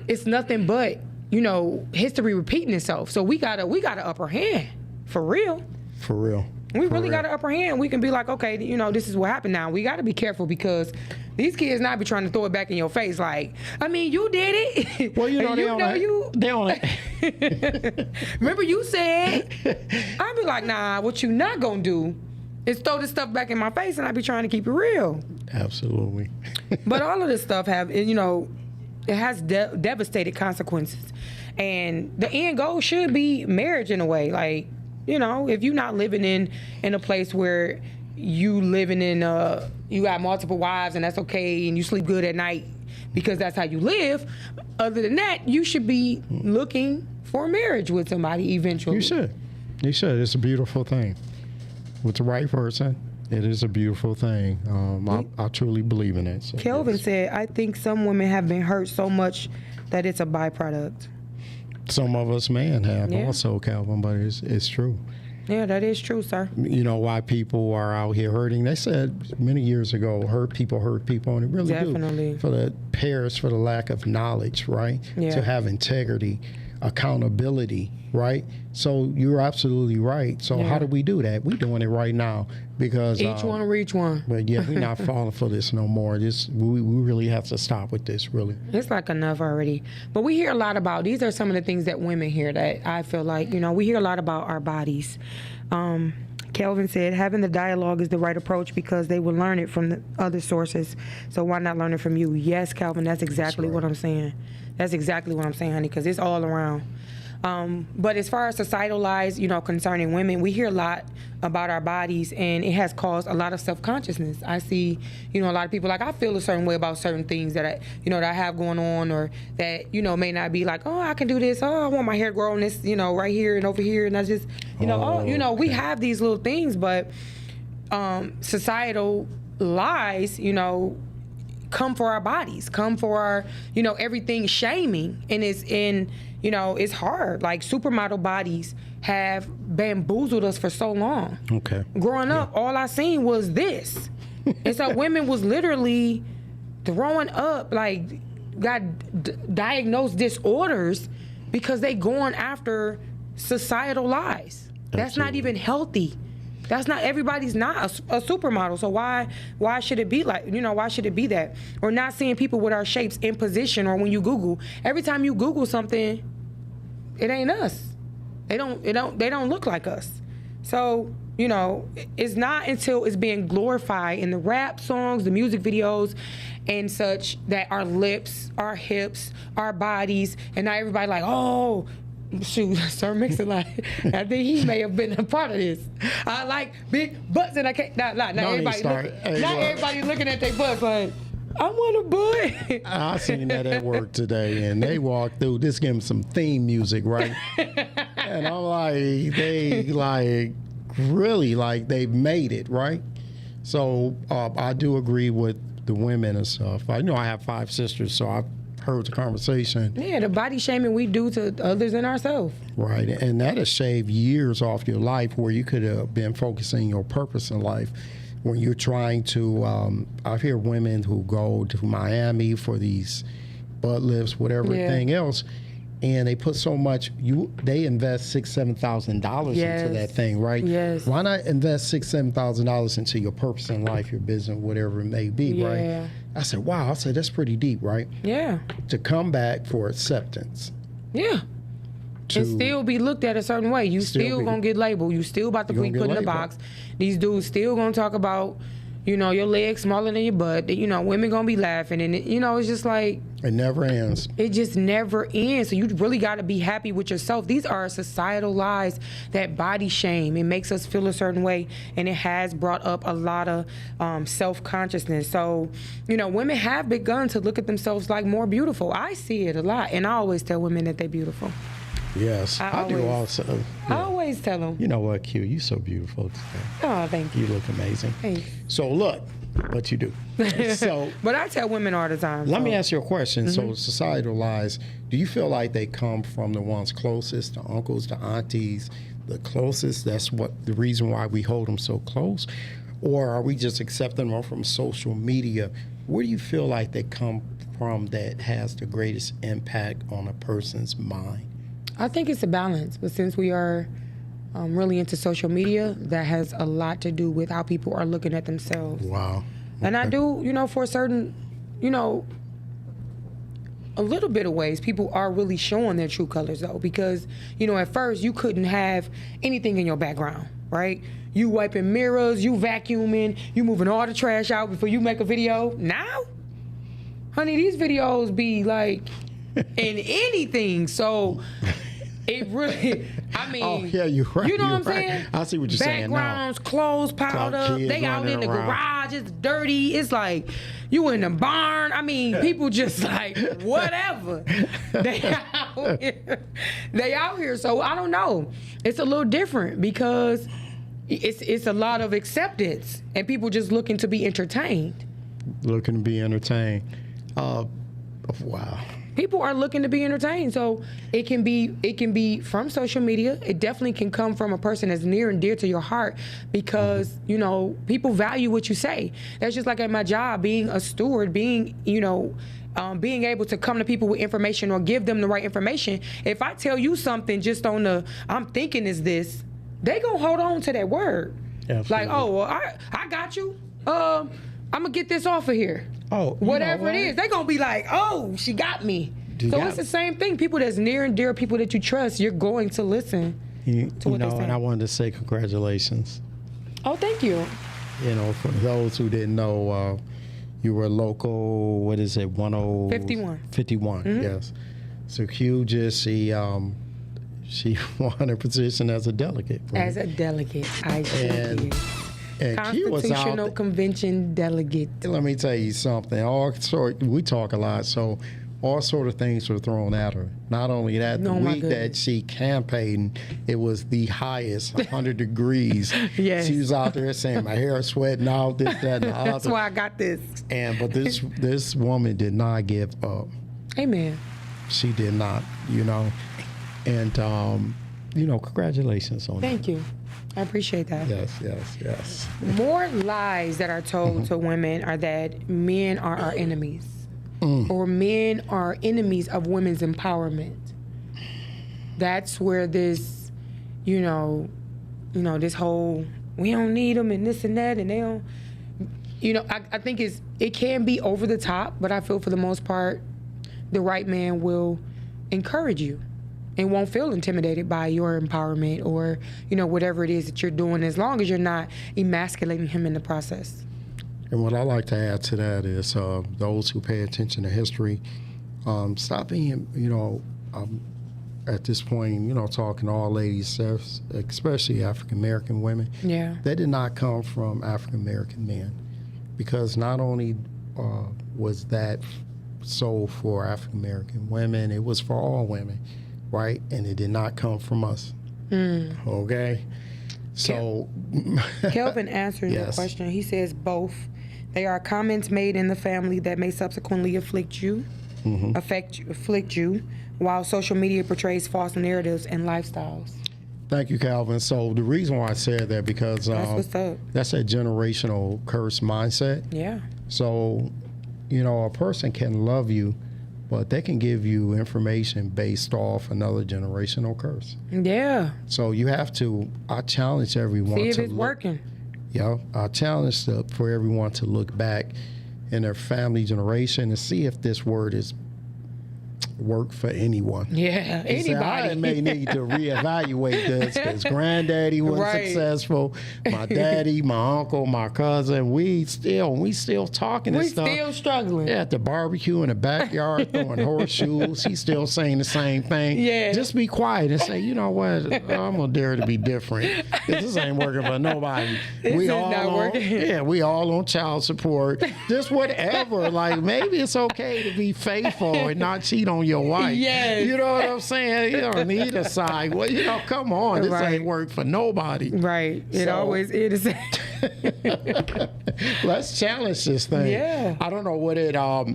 B: it's nothing but, history repeating itself. So we got a upper hand, for real.
D: For real.
B: We
D: For
B: really
D: real.
B: got an upper hand. We can be like, okay, this is what happened now. We got to be careful because these kids not be trying to throw it back in your face like, I mean, you did it.
D: Well,
B: And
D: they don't.
B: Remember you said. I be like, nah, what you not going to do is throw this stuff back in my face, and I be trying to keep it real.
D: Absolutely.
B: But all of this stuff it has devastated consequences. And the end goal should be marriage in a way. Like, if you're not living in a place where you living in, you got multiple wives and that's okay and you sleep good at night because that's how you live. Other than that, you should be looking for marriage with somebody eventually.
D: You should. You should. It's a beautiful thing. With the right person, it is a beautiful thing. I truly believe in it. So,
B: Kelvin
D: yes.
B: said, I think some women have been hurt so much that it's a byproduct.
D: Some of us men have
B: Yeah.
D: also, Calvin, but it's true.
B: Yeah, that is true, sir.
D: You know why people are out here hurting? They said many years ago, hurt people, and it really
B: Definitely.
D: do. For the lack of knowledge, right?
B: Yeah.
D: To have integrity, accountability, right? So you're absolutely right. So
B: Yeah.
D: how do we do that? We're doing it right now because
B: Each one reach one.
D: But yeah, we're not falling for this no more. We really have to stop with this, really.
B: It's like enough already. But we hear a lot about, these are some of the things that women hear that I feel like, we hear a lot about our bodies. Kelvin said, having the dialogue is the right approach because they will learn it from the other sources. So why not learn it from you? Yes, Calvin, that's exactly what I'm saying. That's exactly what I'm saying, honey, because it's all around. But as far as societal lies, concerning women, we hear a lot about our bodies, and it has caused a lot of self-consciousness. I see, a lot of people, like, I feel a certain way about certain things that I have going on, or that, may not be like, oh, I can do this. Oh, I want my hair growing this, right here and over here. And I just, we have these little things, but societal lies, come for our bodies, come for our, everything shaming. And it's hard. Like, supermodel bodies have bamboozled us for so long.
D: Okay.
B: Growing up, all I seen was this. And so women was literally throwing up, like, got diagnosed disorders because they going after societal lies. That's not
D: Absolutely.
B: even healthy. That's not, everybody's not a supermodel. So why should it be like, why should it be that? Or not seeing people with our shapes in position, or when you Google, every time you Google something, it ain't us. They don't look like us. So, it's not until it's being glorified in the rap songs, the music videos, and such, that our lips, our hips, our bodies, and now everybody like, oh, shoot, Sir Mix-a-Lot, I think he may have been a part of this. I like big butts, and I can't. Not everybody. Everybody looking at their butts like, I want a butt.
D: I seen that at work today, and they walked through. This give them some theme music, right? And I'm like, they like really like they've made it, right? So I do agree with the women and stuff. I know I have 5 sisters, so I've heard the conversation.
B: Yeah, the body shaming we do to others and ourselves.
D: Right, and that'll shave years off your life where you could have been focusing your purpose in life. When you're trying to, I hear women who go to Miami for these butt lifts, whatever thing else, and they put so much. They invest $6,000-$7,000 into that thing, right?
B: Yes.
D: Why not invest $6,000-$7,000 into your purpose in life, your business, whatever it may be, right? I said, wow. I said that's pretty deep, right?
B: Yeah.
D: To come back for acceptance.
B: Yeah. And still be looked at a certain way. You still gonna get labeled. You still about to be put in a box. These dudes still gonna talk about, your legs smaller than your butt. Women gonna be laughing, and it's just like,
D: it never ends.
B: it just never ends. So you really got to be happy with yourself. These are societal lies that body shame. It makes us feel a certain way, and it has brought up a lot of self-consciousness. So, women have begun to look at themselves like more beautiful. I see it a lot, and I always tell women that they're beautiful.
D: Yes, I do also.
B: I always tell them.
D: You know what, Q? You're so beautiful today.
B: Oh, thank you.
D: You look amazing.
B: Thanks.
D: So look, what you do. So
B: But I tell women all the time.
D: let me
B: so.
D: ask you a question. So societal lies, do you feel like they come from the ones closest, the uncles, the aunties, the closest? That's what the reason why we hold them so close? Or are we just accepting them from social media? Where do you feel like they come from that has the greatest impact on a person's mind?
B: I think it's a balance, but since we are really into social media, that has a lot to do with how people are looking at themselves.
D: Wow.
B: And I do, for certain, a little bit of ways, people are really showing their true colors, though, because, at first you couldn't have anything in your background, right? You wiping mirrors, you vacuuming, you moving all the trash out before you make a video. Now, honey, these videos be like in anything, so... It really, I mean,
D: Oh, yeah, you're right.
B: You know
D: You're
B: what I'm
D: right.
B: saying?
D: I see what you're saying now.
B: Backgrounds, clothes piled up.
D: Kids
B: They out in
D: running
B: the
D: around.
B: garage. It's dirty. It's like you in the barn. I mean, people just like whatever. They out here. So I don't know. It's a little different because it's a lot of acceptance and people just looking to be entertained.
D: Looking to be entertained. Wow.
B: People are looking to be entertained, so it can be from social media. It definitely can come from a person that's near and dear to your heart because people value what you say. That's just like at my job, being a steward, being being able to come to people with information or give them the right information. If I tell you something just on the I'm thinking is this, they gonna hold on to that word.
D: Absolutely.
B: Like, oh, well, I got you. I'm gonna get this off of here.
D: Oh,
B: Whatever it is, they gonna be like, oh, she got me. So it's the same thing. People that's near and dear, people that you trust, you're going to listen to what they say.
D: And I wanted to say congratulations.
B: Oh, thank you.
D: For those who didn't know, you were local, what is it,
B: 51.
D: 51, yes. So Q just, she won her position as a delegate. Right?
B: As a delegate, I sure
D: And-
B: did.
D: And Q was
B: Constitutional
D: out.
B: Convention delegate.
D: Let me tell you something. We talk a lot, so all sort of things were thrown at her. Not only that, the
B: Oh, my
D: week that
B: goodness.
D: she campaigned, it was the highest, 100 degrees.
B: Yes.
D: She was out there saying, my hair is sweating out, this, that, and the other.
B: That's why I got this.
D: But this woman did not give up.
B: Amen.
D: She did not, And, congratulations on that.
B: Thank you. I appreciate that.
D: Yes.
B: More lies that are told to women are that men are our enemies, or men are enemies of women's empowerment. That's where this, this whole we don't need them and this and that and they don't. I think it can be over the top, but I feel for the most part, the right man will encourage you and won't feel intimidated by your empowerment or, whatever it is that you're doing, as long as you're not emasculating him in the process.
D: And what I like to add to that is those who pay attention to history, stop being, at this point, talking to all ladies, especially African American women.
B: Yeah.
D: They did not come from African American men, because not only was that so for African American women, it was for all women, right? And it did not come from us. Okay? So
B: Kelvin answers the
D: Yes.
B: question. He says both. They are comments made in the family that may subsequently afflict you, while social media portrays false narratives and lifestyles.
D: thank you, Calvin. So the reason why I said that, because
B: That's what's up.
D: that's a generational curse mindset.
B: Yeah.
D: So, a person can love you, but they can give you information based off another generational curse.
B: Yeah.
D: So I challenge everyone
B: See if
D: to
B: it's
D: look,
B: working.
D: I challenge for everyone to look back in their family generation and see if this word is work for anyone.
B: Yeah.
D: He said, I
B: Anybody.
D: may need to reevaluate this, because granddaddy was
B: Right.
D: successful. My daddy, my uncle, my cousin, we still talking and
B: We
D: stuff.
B: still struggling.
D: At the barbecue in the backyard throwing horseshoes. He's still saying the same thing.
B: Yeah.
D: Just be quiet and say, you know what? I'm gonna dare to be different. This ain't working for nobody.
B: This is not working.
D: Yeah, we all on child support. Just whatever. Like, maybe it's okay to be faithful and not cheat on your wife.
B: Yes.
D: You know what I'm saying? You don't need a side. Well, come on. This
B: Right.
D: ain't work for nobody.
B: Right. It
D: So-
B: always is.
D: Let's challenge this thing.
B: Yeah.
D: I don't know what it I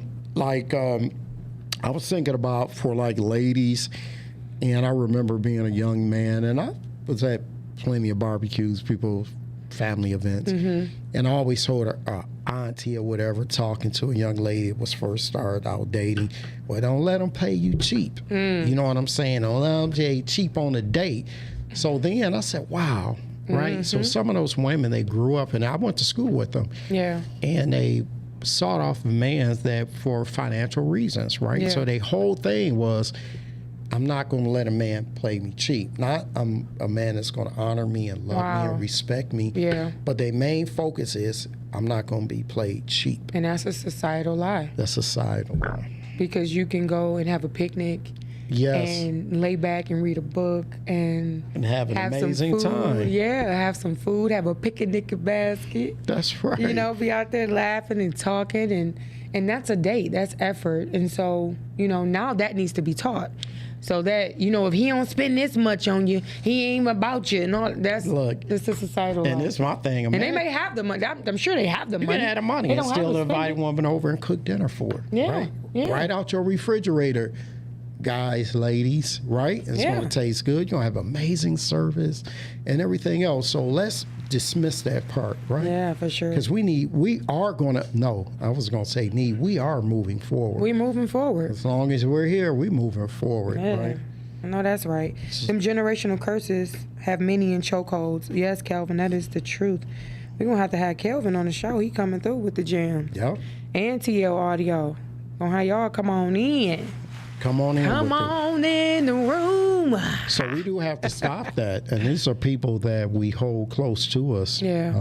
D: was thinking about for like ladies, and I remember being a young man, and I was at plenty of barbecues, people's family events, and I always heard a auntie or whatever talking to a young lady that was first started out dating. Well, don't let them pay you cheap. You know what I'm saying? Don't let them pay cheap on a date. So then I said, wow. Right. So some of those women, they grew up, and I went to school with them.
B: Yeah.
D: And they sought off a man that for financial reasons, right?
B: Yeah.
D: So their whole thing was, I'm not going to let a man play me cheap. Not I'm a man that's going to honor me and love me
B: Wow.
D: and respect me.
B: Yeah.
D: But their main focus is, I'm not going to be played cheap.
B: And that's a societal lie,
D: That's societal.
B: because you can go and have a picnic
D: Yes.
B: and lay back and read a book and
D: And have an
B: have
D: amazing
B: some food.
D: time.
B: Yeah, have some food, have a picnic basket.
D: That's right.
B: Be out there laughing and talking, and that's a date. That's effort. And so, now that needs to be taught. So that, if he don't spend this much on you, he ain't about you and all. That's a societal
D: And
B: law.
D: this is my thing.
B: And they may have the money. I'm sure they have the
D: You
B: money.
D: can have the money
B: They
D: and
B: don't have
D: still
B: to spend
D: invite a
B: it.
D: woman over and cook dinner for her.
B: Yeah,
D: Right?
B: yeah.
D: Right out your refrigerator, guys, ladies, right? It's
B: Yeah.
D: going to taste good. You're going to have amazing service and everything else. So let's dismiss that part, right?
B: Yeah, for sure.
D: Because we are going to, we are moving forward.
B: We're moving forward.
D: As long as we're here, we're moving forward,
B: Yeah.
D: right?
B: I know that's right. Them generational curses have many in chokeholds. Yes, Kelvin, that is the truth. We're going to have Kelvin on the show. He coming through with the jam.
D: Yep.
B: And TL Audio. Gonna have y'all come on in.
D: Come on in.
B: Come
D: with it.
B: on in the room.
D: So we do have to stop that. And these are people that we hold close to us.
B: Yeah.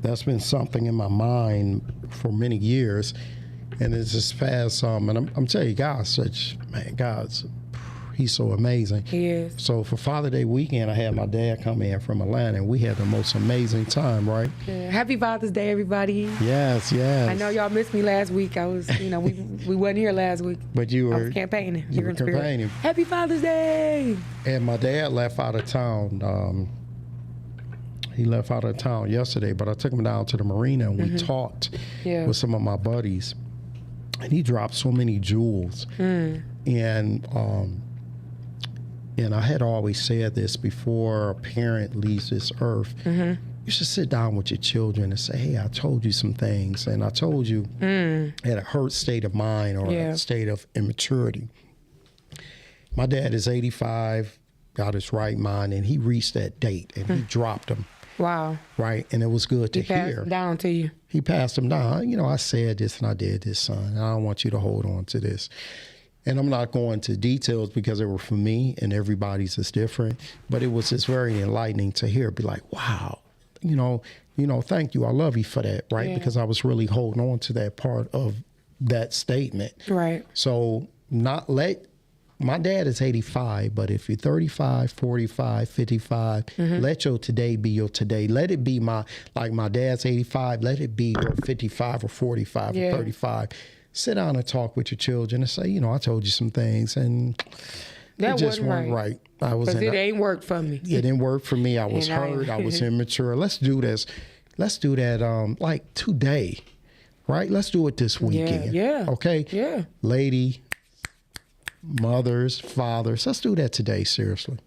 D: That's been something in my mind for many years. And it's just past, and I'm telling you, God's He's so amazing.
B: He is.
D: So for Father's Day weekend, I had my dad come in from Atlanta, and we had the most amazing time, right?
B: Yeah. Happy Father's Day, everybody.
D: Yes, yes.
B: I know y'all missed me last week. I was, we wasn't here last week.
D: But you
B: I
D: were
B: was campaigning.
D: you
B: Here
D: were
B: in spirit.
D: campaigning.
B: Happy Father's Day.
D: And my dad left out of town. He left out of town yesterday, but I took him down to the marina and we talked
B: Yeah.
D: with some of my buddies. And he dropped so many jewels. And I had always said this before a parent leaves this earth. You should sit down with your children and say, hey, I told you some things. And I told you at a hurt state of mind or
B: Yeah.
D: a state of immaturity. My dad is 85, got his right mind, and he reached that date and he dropped them.
B: Wow.
D: Right, and it was good to
B: He passed
D: hear.
B: down to you.
D: He passed them down. I said this and I did this, son. And I don't want you to hold on to this. And I'm not going to details because they were for me and everybody's is different. But it was just very enlightening to hear. Be like, wow, thank you. I love you for that, right?
B: Yeah.
D: Because I was really holding on to that part of that statement.
B: Right.
D: So my dad is 85, but if you're 35, 45, 55, let your today be your today. Let it be my dad's 85, let it be your 55 or 45
B: Yeah.
D: or 35. Sit down and talk with your children and say, I told you some things and
B: That
D: it just
B: wasn't
D: wasn't right. I was
B: Because
D: in
B: it ain't worked for me.
D: it didn't work for me. I was
B: And I-
D: hurt. I was immature. Let's do this. Let's do that like today, right? Let's do it this weekend.
B: yeah.
D: Okay?
B: Yeah.
D: Lady, mothers, fathers, let's do that today, seriously.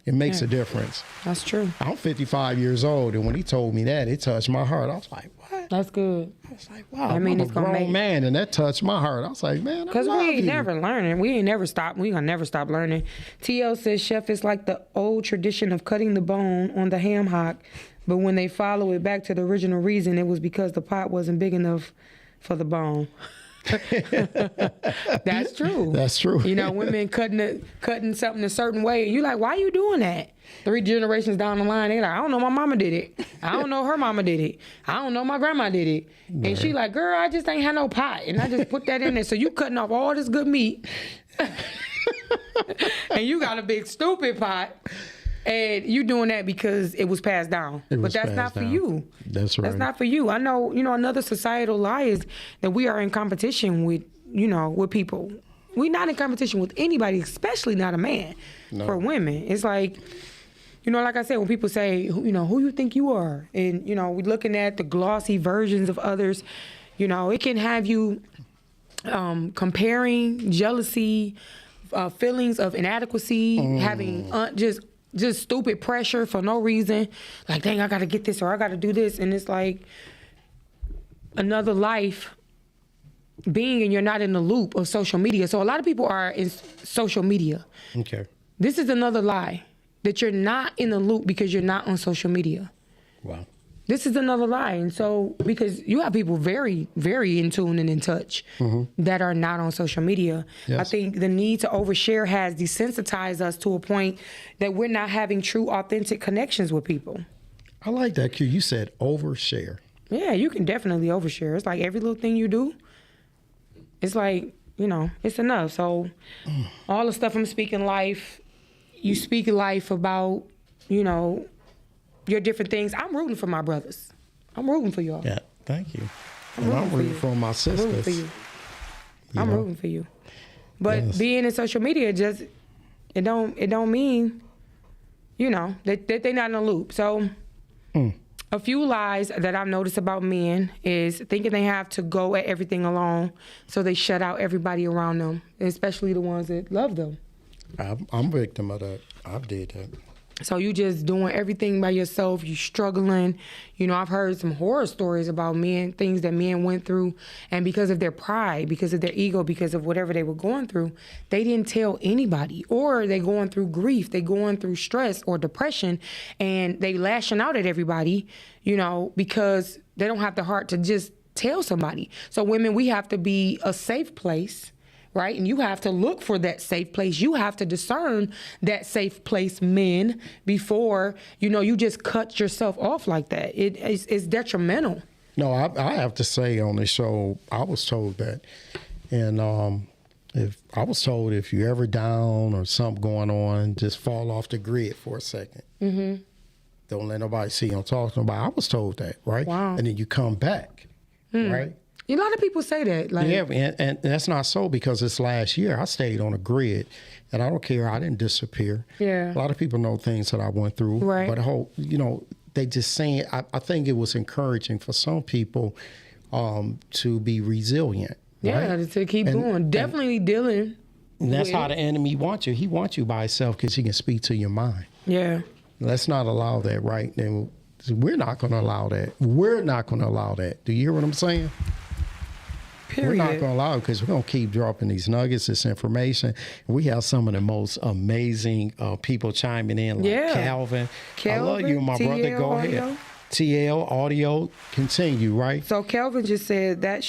D: It makes a difference.
B: That's true.
D: I'm 55 years old, and when he told me that, it touched my heart. I was like, what?
B: That's good.
D: I was like, wow,
B: I mean,
D: I'm
B: it's
D: a
B: gonna
D: grown
B: make-
D: man, and that touched my heart. I was like, man, I
B: Because
D: love
B: we ain't
D: you.
B: never learning. We ain't never stop. We gonna never stop learning. TL says, Chef, it's like the old tradition of cutting the bone on the ham hock, but when they follow it back to the original reason, it was because the pot wasn't big enough for the bone. That's true.
D: That's true.
B: Women cutting something a certain way. You like, why you doing that? 3 generations down the line, they like, I don't know, my mama did it. I don't know her mama did it. I don't know my grandma did it. And she like, girl, I just ain't had no pot. And I just put that in there. So you cutting off all this good meat. And you got a big stupid pot. And you doing that because it was passed down.
D: It
B: But
D: was
B: that's
D: passed
B: not for
D: down.
B: you.
D: That's right.
B: That's not for you. I know, another societal lie is that we are in competition with, with people. We're not in competition with anybody, especially not a man.
D: No.
B: For women. It's like, like I said, when people say, who you think you are? And, we're looking at the glossy versions of others, it can have you comparing, jealousy, feelings of inadequacy, having just stupid pressure for no reason. Like, dang, I got to get this or I got to do this. And it's like another life being, and you're not in the loop of social media. So a lot of people are in social media.
D: Okay.
B: This is another lie, that you're not in the loop because you're not on social media.
D: Wow.
B: This is another lie. And so, because you have people very, very in tune and in touch that are not on social media.
D: Yes.
B: I think the need to overshare has desensitized us to a point that we're not having true, authentic connections with people.
D: I like that, Q. You said overshare.
B: Yeah, you can definitely overshare. It's like every little thing you do, it's like, it's enough. So all the stuff I'm speaking life, you speak life about, your different things. I'm rooting for my brothers. I'm rooting for y'all.
D: Yeah, thank you.
B: I'm
D: And I'm
B: rooting for
D: rooting
B: you.
D: for my
B: I'm
D: sisters.
B: rooting for you. I'm
D: know?
B: rooting for you. But
D: Yes.
B: being in social media it don't mean, that they're not in the loop. So a few lies that I've noticed about men is thinking they have to go at everything alone, so they shut out everybody around them, especially the ones that love them.
D: I'm a victim of that. I did that.
B: So you just doing everything by yourself. You struggling. I've heard some horror stories about men, things that men went through, and because of their pride, because of their ego, because of whatever they were going through, they didn't tell anybody. Or they going through grief, they going through stress or depression, and they lashing out at everybody, because they don't have the heart to just tell somebody. So women, we have to be a safe place. Right? And you have to look for that safe place. You have to discern that safe place, men, before, you just cut yourself off like that. It's detrimental.
D: No, I have to say on the show, I was told that. And if I was told if you're ever down or something going on, just fall off the grid for a second. Mm-hmm. Don't let nobody see you. Don't talk to nobody. I was told that, right?
B: Wow.
D: And then you come back, right?
B: A lot of people say that. Like,
D: Yeah, and that's not so because this last year I stayed on a grid, and I don't care. I didn't disappear.
B: Yeah.
D: A lot of people know things that I went through,
B: Right.
D: But they just saying. I think it was encouraging for some people to be resilient.
B: yeah,
D: right?
B: to keep going. Definitely dealing.
D: And that's
B: with
D: how
B: it.
D: the enemy wants you. He wants you by himself because he can speak to your mind.
B: Yeah.
D: Let's not allow that, right? And we're not going to allow that. We're not going to allow that. Do you hear what I'm saying?
B: Period.
D: We're not going to allow it because we're going to keep dropping these nuggets, this information. We have some of the most amazing people chiming in, like
B: Yeah.
D: Calvin. I love you, my
B: TL
D: brother. Go
B: Audio.
D: ahead. TL Audio, continue, right?
B: So Kelvin just said that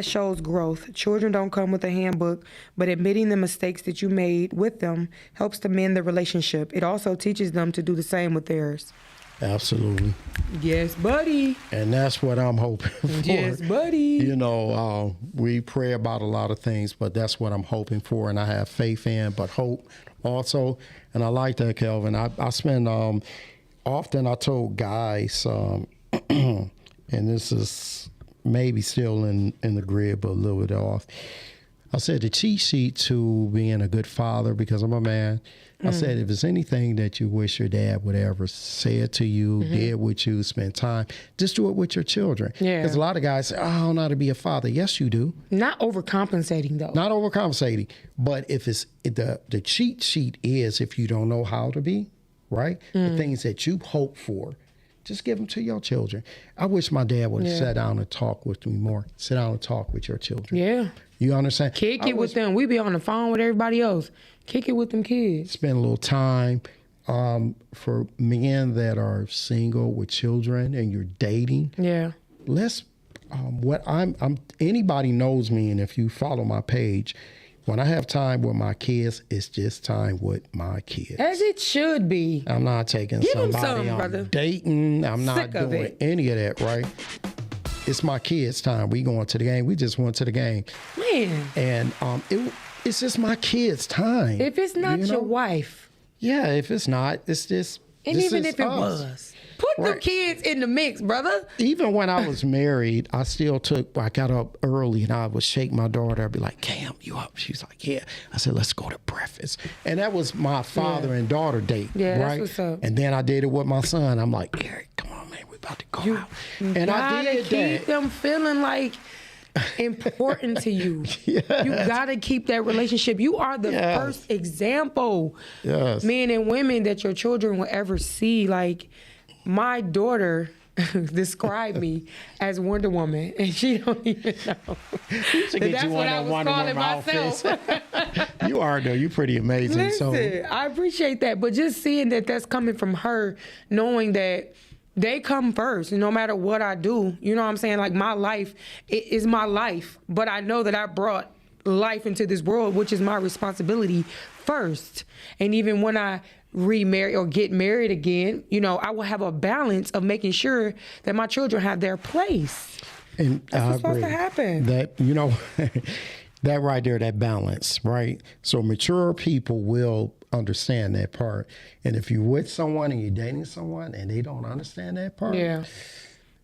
B: shows growth. Children don't come with a handbook, but admitting the mistakes that you made with them helps to mend the relationship. It also teaches them to do the same with theirs.
D: Absolutely.
B: Yes, buddy.
D: And that's what I'm hoping for.
B: Yes, buddy.
D: You know, we pray about a lot of things, but that's what I'm hoping for, and I have faith in, but hope also. And I like that, Kelvin. I spend, often I told guys, and this is maybe still in the grid, but a little bit off. I said the cheat sheet to being a good father, because I'm a man. I said, if there's anything that you wish your dad would ever say it to you, did with you, spend time, just do it with your children.
B: Yeah.
D: Because a lot of guys say, oh, I don't know how to be a father. Yes, you do.
B: Not overcompensating though.
D: Not overcompensating. But if it's the cheat sheet is if you don't know how to be, right? The things that you hope for, just give them to your children. I wish my dad would have sat down and talked with me more. Sit down and talk with your children.
B: Yeah.
D: You understand?
B: Kick
D: I
B: it
D: wish-
B: with them. We be on the phone with everybody else. Kick it with them kids.
D: Spend a little time for men that are single with children and you're dating.
B: Yeah.
D: Let's what I'm anybody knows me, and if you follow my page, when I have time with my kids, it's just time with my kids.
B: As it should be.
D: I'm not taking
B: Give 'em
D: somebody
B: some,
D: I'm
B: brother.
D: dating. I'm not
B: Sick of
D: doing
B: it.
D: any of that, right? It's my kids' time. We going to the game. We just went to the game,
B: Man,
D: and it's just my kids' time.
B: if it's not
D: you know?
B: your wife,
D: Yeah, if it's not, it's just.
B: and
D: this
B: even
D: is
B: if it
D: us.
B: was, put the
D: Right.
B: kids in the mix, brother.
D: Even when I was married, I got up early and I would shake my daughter. I'd be like, Cam, you up? She's like, yeah. I said, let's go to breakfast. And that was my father and daughter date,
B: Yeah, that's
D: right?
B: what's up.
D: And then I did it with my son. I'm like, Eric, come on, man, we about to go out. And I
B: Gotta
D: did
B: keep
D: that.
B: them feeling like important to you.
D: Yes.
B: You gotta keep that relationship. You are the
D: Yes.
B: first example,
D: Yes.
B: men and women, that your children will ever see. Like, my daughter described me as Wonder Woman, and she don't even know.
D: You should get
B: That's
D: you
B: what
D: one
B: I
D: of
B: was
D: Wonder
B: calling
D: Woman
B: myself.
D: outfits. You are, though. You're pretty amazing.
B: Listen, I appreciate that, but just seeing that that's coming from her, knowing that they come first, no matter what I do. You know what I'm saying? Like, my life is my life, but I know that I brought life into this world, which is my responsibility first. And even when I remarry or get married again, you know, I will have a balance of making sure that my children have their place.
D: And
B: That's
D: I
B: what's supposed to
D: agree.
B: happen.
D: That, that right there, that balance, right? So mature people will understand that part. And if you're with someone and you're dating someone and they don't understand that part,
B: Yeah.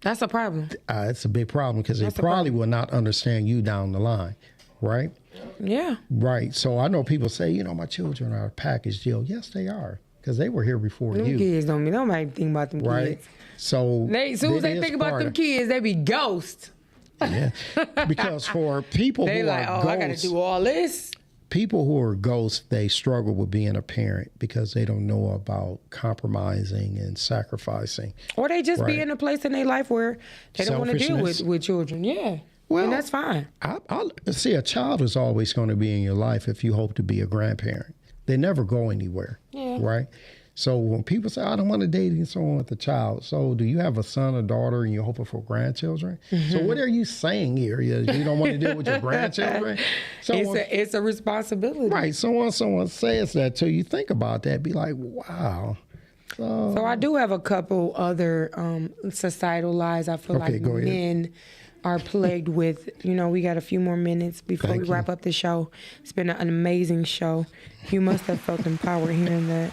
B: That's a problem.
D: it's a big problem because they
B: That's a
D: probably will not understand you down the line, right?
B: Yeah.
D: Right. So I know people say, my children are a package deal. Yes, they are, because they were here before
B: Them
D: you,
B: kids don't nobody think about them
D: right?
B: kids.
D: So
B: As soon as
D: it
B: they
D: is
B: think about
D: part
B: them
D: of-
B: kids, they be ghost.
D: Yeah. Because for people
B: They
D: who
B: like,
D: are
B: oh,
D: ghosts,
B: I gotta do all this.
D: people who are ghosts, they struggle with being a parent because they don't know about compromising and sacrificing.
B: Or they just be
D: Right.
B: in a place in their life where they don't want to deal
D: Selfishness.
B: with children. Yeah.
D: Well,
B: and that's fine.
D: I see, a child is always going to be in your life if you hope to be a grandparent. They never go anywhere,
B: Yeah.
D: right? So when people say, I don't want to date and so on with the child, so do you have a son or daughter and you're hoping for grandchildren?
B: Mm-hmm.
D: So what are you saying here? You don't want to deal with your grandchildren? So
B: It's a responsibility.
D: right, someone says that to you, think about that, be like, wow.
B: So I do have a couple other societal lies I feel
D: Okay,
B: like
D: go ahead.
B: men are plagued with. We got a few more minutes before
D: Thank
B: we
D: you.
B: wrap up the show. It's been an amazing show. You must have felt empowered hearing that.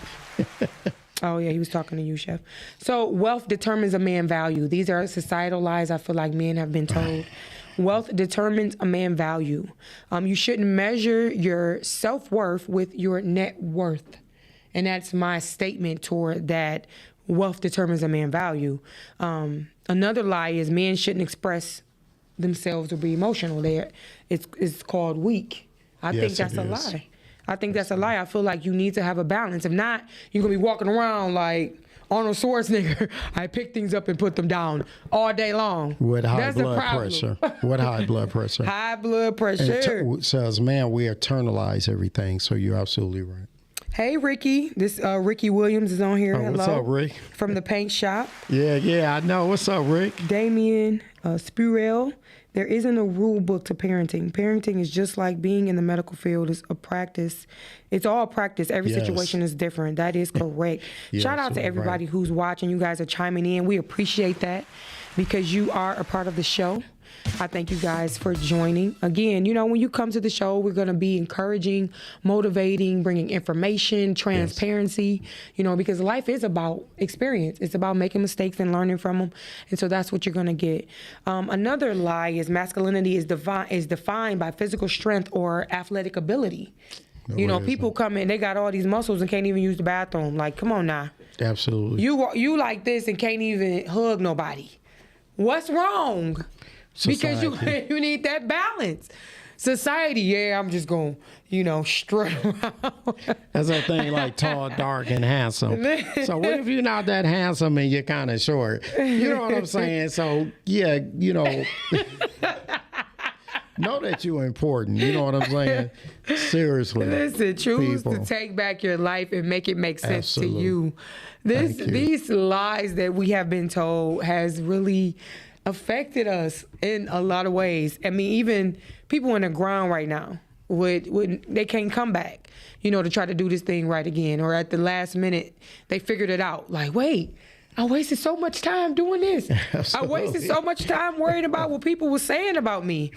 B: Oh, yeah, he was talking to you, Chef. So wealth determines a man's value. These are societal lies I feel like men have been told. Wealth determines a man's value. You shouldn't measure your self-worth with your net worth. And that's my statement toward that. Wealth determines a man's value. Another lie is men shouldn't express themselves or be emotional. It's called weak. I think
D: Yes,
B: that's
D: it
B: a
D: is.
B: lie. I think that's a lie. I feel like you need to have a balance. If not, you're going to be walking around like Arnold Schwarzenegger. I pick things up and put them down all day long.
D: With high
B: That's the
D: blood
B: problem.
D: pressure. With high blood pressure.
B: High blood
D: And
B: pressure.
D: it says, man, we internalize everything. So you're absolutely right.
B: Hey, Ricky. This Ricky Williams is on here.
D: Oh,
B: Hello.
D: what's up, Rick?
B: From the paint shop.
D: Yeah, I know. What's up, Rick?
B: Damien Spurell. There isn't a rule book to parenting. Parenting is just like being in the medical field. It's a practice. It's all practice. Every
D: Yes.
B: situation is different. That is correct.
D: You're
B: Shout out to
D: absolutely
B: everybody
D: right.
B: who's watching. You guys are chiming in. We appreciate that because you are a part of the show. I thank you guys for joining. Again, when you come to the show, we're going to be encouraging, motivating, bringing information, transparency, because life is about experience. It's about making mistakes and learning from them. And so that's what you're going to get. Another lie is masculinity is defined by physical strength or athletic ability.
D: No, it
B: People come in, they got all these muscles and can't even use the bathroom. Like, come on now.
D: Absolutely.
B: You like this and can't even hug nobody. What's wrong? Because
D: Society.
B: you need that balance. Society, I'm just going, strut around.
D: That's that thing like tall, dark, and handsome. So what if you're not that handsome and you're kind of short? You know what I'm saying? So, yeah, know that you're important. You know what I'm saying? Seriously.
B: Listen, choose
D: people.
B: to take back your life and make it make sense
D: Absolutely.
B: to you.
D: Thank you.
B: These lies that we have been told has really affected us in a lot of ways. I mean, even people on the ground right now, they can't come back, to try to do this thing right again. Or at the last minute, they figured it out. Like, wait, I wasted so much time doing this. I wasted so much time worried about what people were saying about me.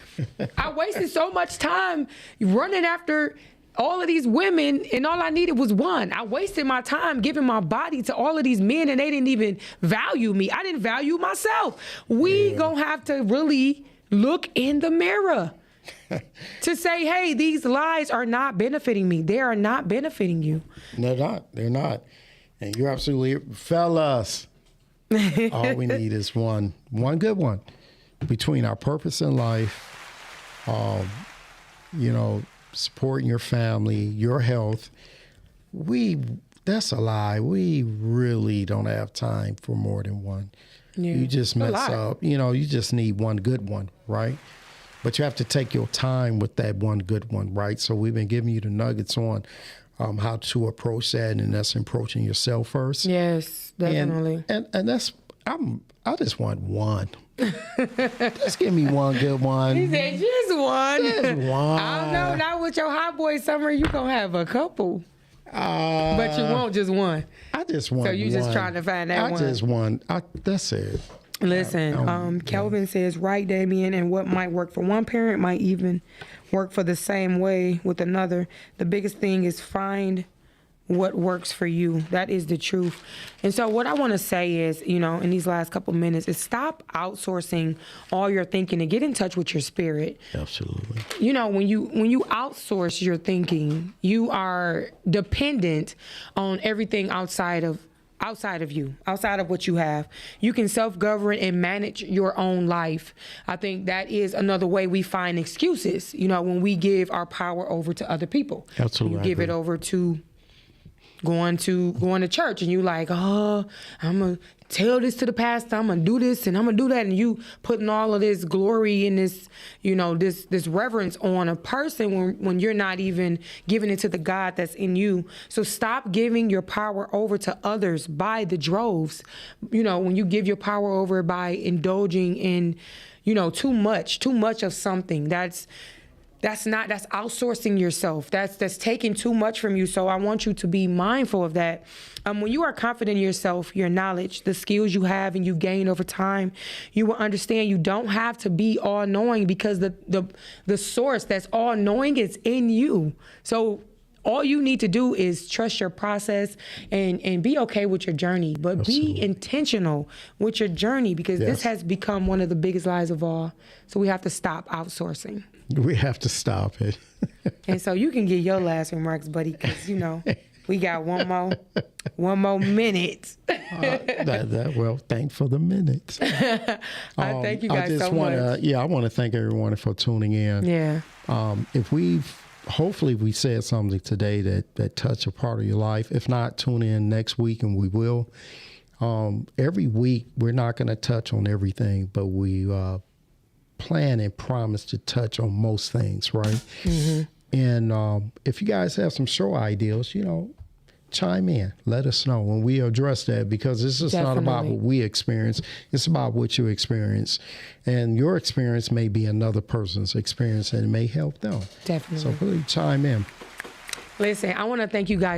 B: I wasted so much time running after all of these women, and all I needed was one. I wasted my time giving my body to all of these men, and they didn't even value me. I didn't value myself. We gonna have to really look in the mirror to say, hey, these lies are not benefiting me. They are not benefiting you.
D: They're not. And you're absolutely, fellas, all we need is one good one. Between our purpose in life, supporting your family, your health, that's a lie. We really don't have time for more than one.
B: Yeah.
D: You just
B: A
D: mess
B: lot.
D: up. You just need one good one, right? But you have to take your time with that one good one, right? So we've been giving you the nuggets on how to approach that, and that's approaching yourself first.
B: Yes, definitely.
D: And that's I just want one. Just give me one good one.
B: He said, just one.
D: Just one.
B: I don't know. Not with your hot boy summer, you going to have a couple. But you won't just one.
D: I just want.
B: So you just
D: one.
B: trying to find that
D: I
B: one.
D: just want. That's it.
B: Listen, Kelvin says, right, Damien, and what might work for one parent might even work for the same way with another. The biggest thing is find what works for you. That is the truth. And so what I want to say is, in these last couple minutes, is stop outsourcing all your thinking and get in touch with your spirit.
D: Absolutely.
B: When you outsource your thinking, you are dependent on everything outside of you, outside of what you have. You can self-govern and manage your own life. I think that is another way we find excuses, when we give our power over to other people.
D: Absolutely.
B: You give it over to going to church, and you like, I'm gonna tell this to the pastor, I'm gonna do this and I'm gonna do that, and you putting all of this glory and this, this reverence on a person when you're not even giving it to the God that's in you. So stop giving your power over to others by the droves. When you give your power over by indulging in, too much of something, that's outsourcing yourself. That's taking too much from you. So I want you to be mindful of that. When you are confident in yourself, your knowledge, the skills you have and you gain over time, you will understand you don't have to be all knowing, because the source that's all knowing is in you. So all you need to do is trust your process and be okay with your journey, but be intentional with your journey, because this has become one of the biggest lies of all. So we have to stop outsourcing.
D: We have to stop it.
B: And so you can get your last remarks, buddy, because, we got one more minute.
D: Well, thanks for the minute.
B: I thank you guys so much.
D: Yeah, I want to thank everyone for tuning in.
B: Yeah.
D: Hopefully we said something today that touched a part of your life. If not, tune in next week and we will. Every week, we're not going to touch on everything, but we plan and promise to touch on most things, right? Mm-hmm. And if you guys have some show ideas, chime in. Let us know when we address that, because this is not about what we experience. It's about what you experience. And your experience may be another person's experience, and it may help them.
B: Definitely.
D: So please chime in.
B: Listen, I want to thank you guys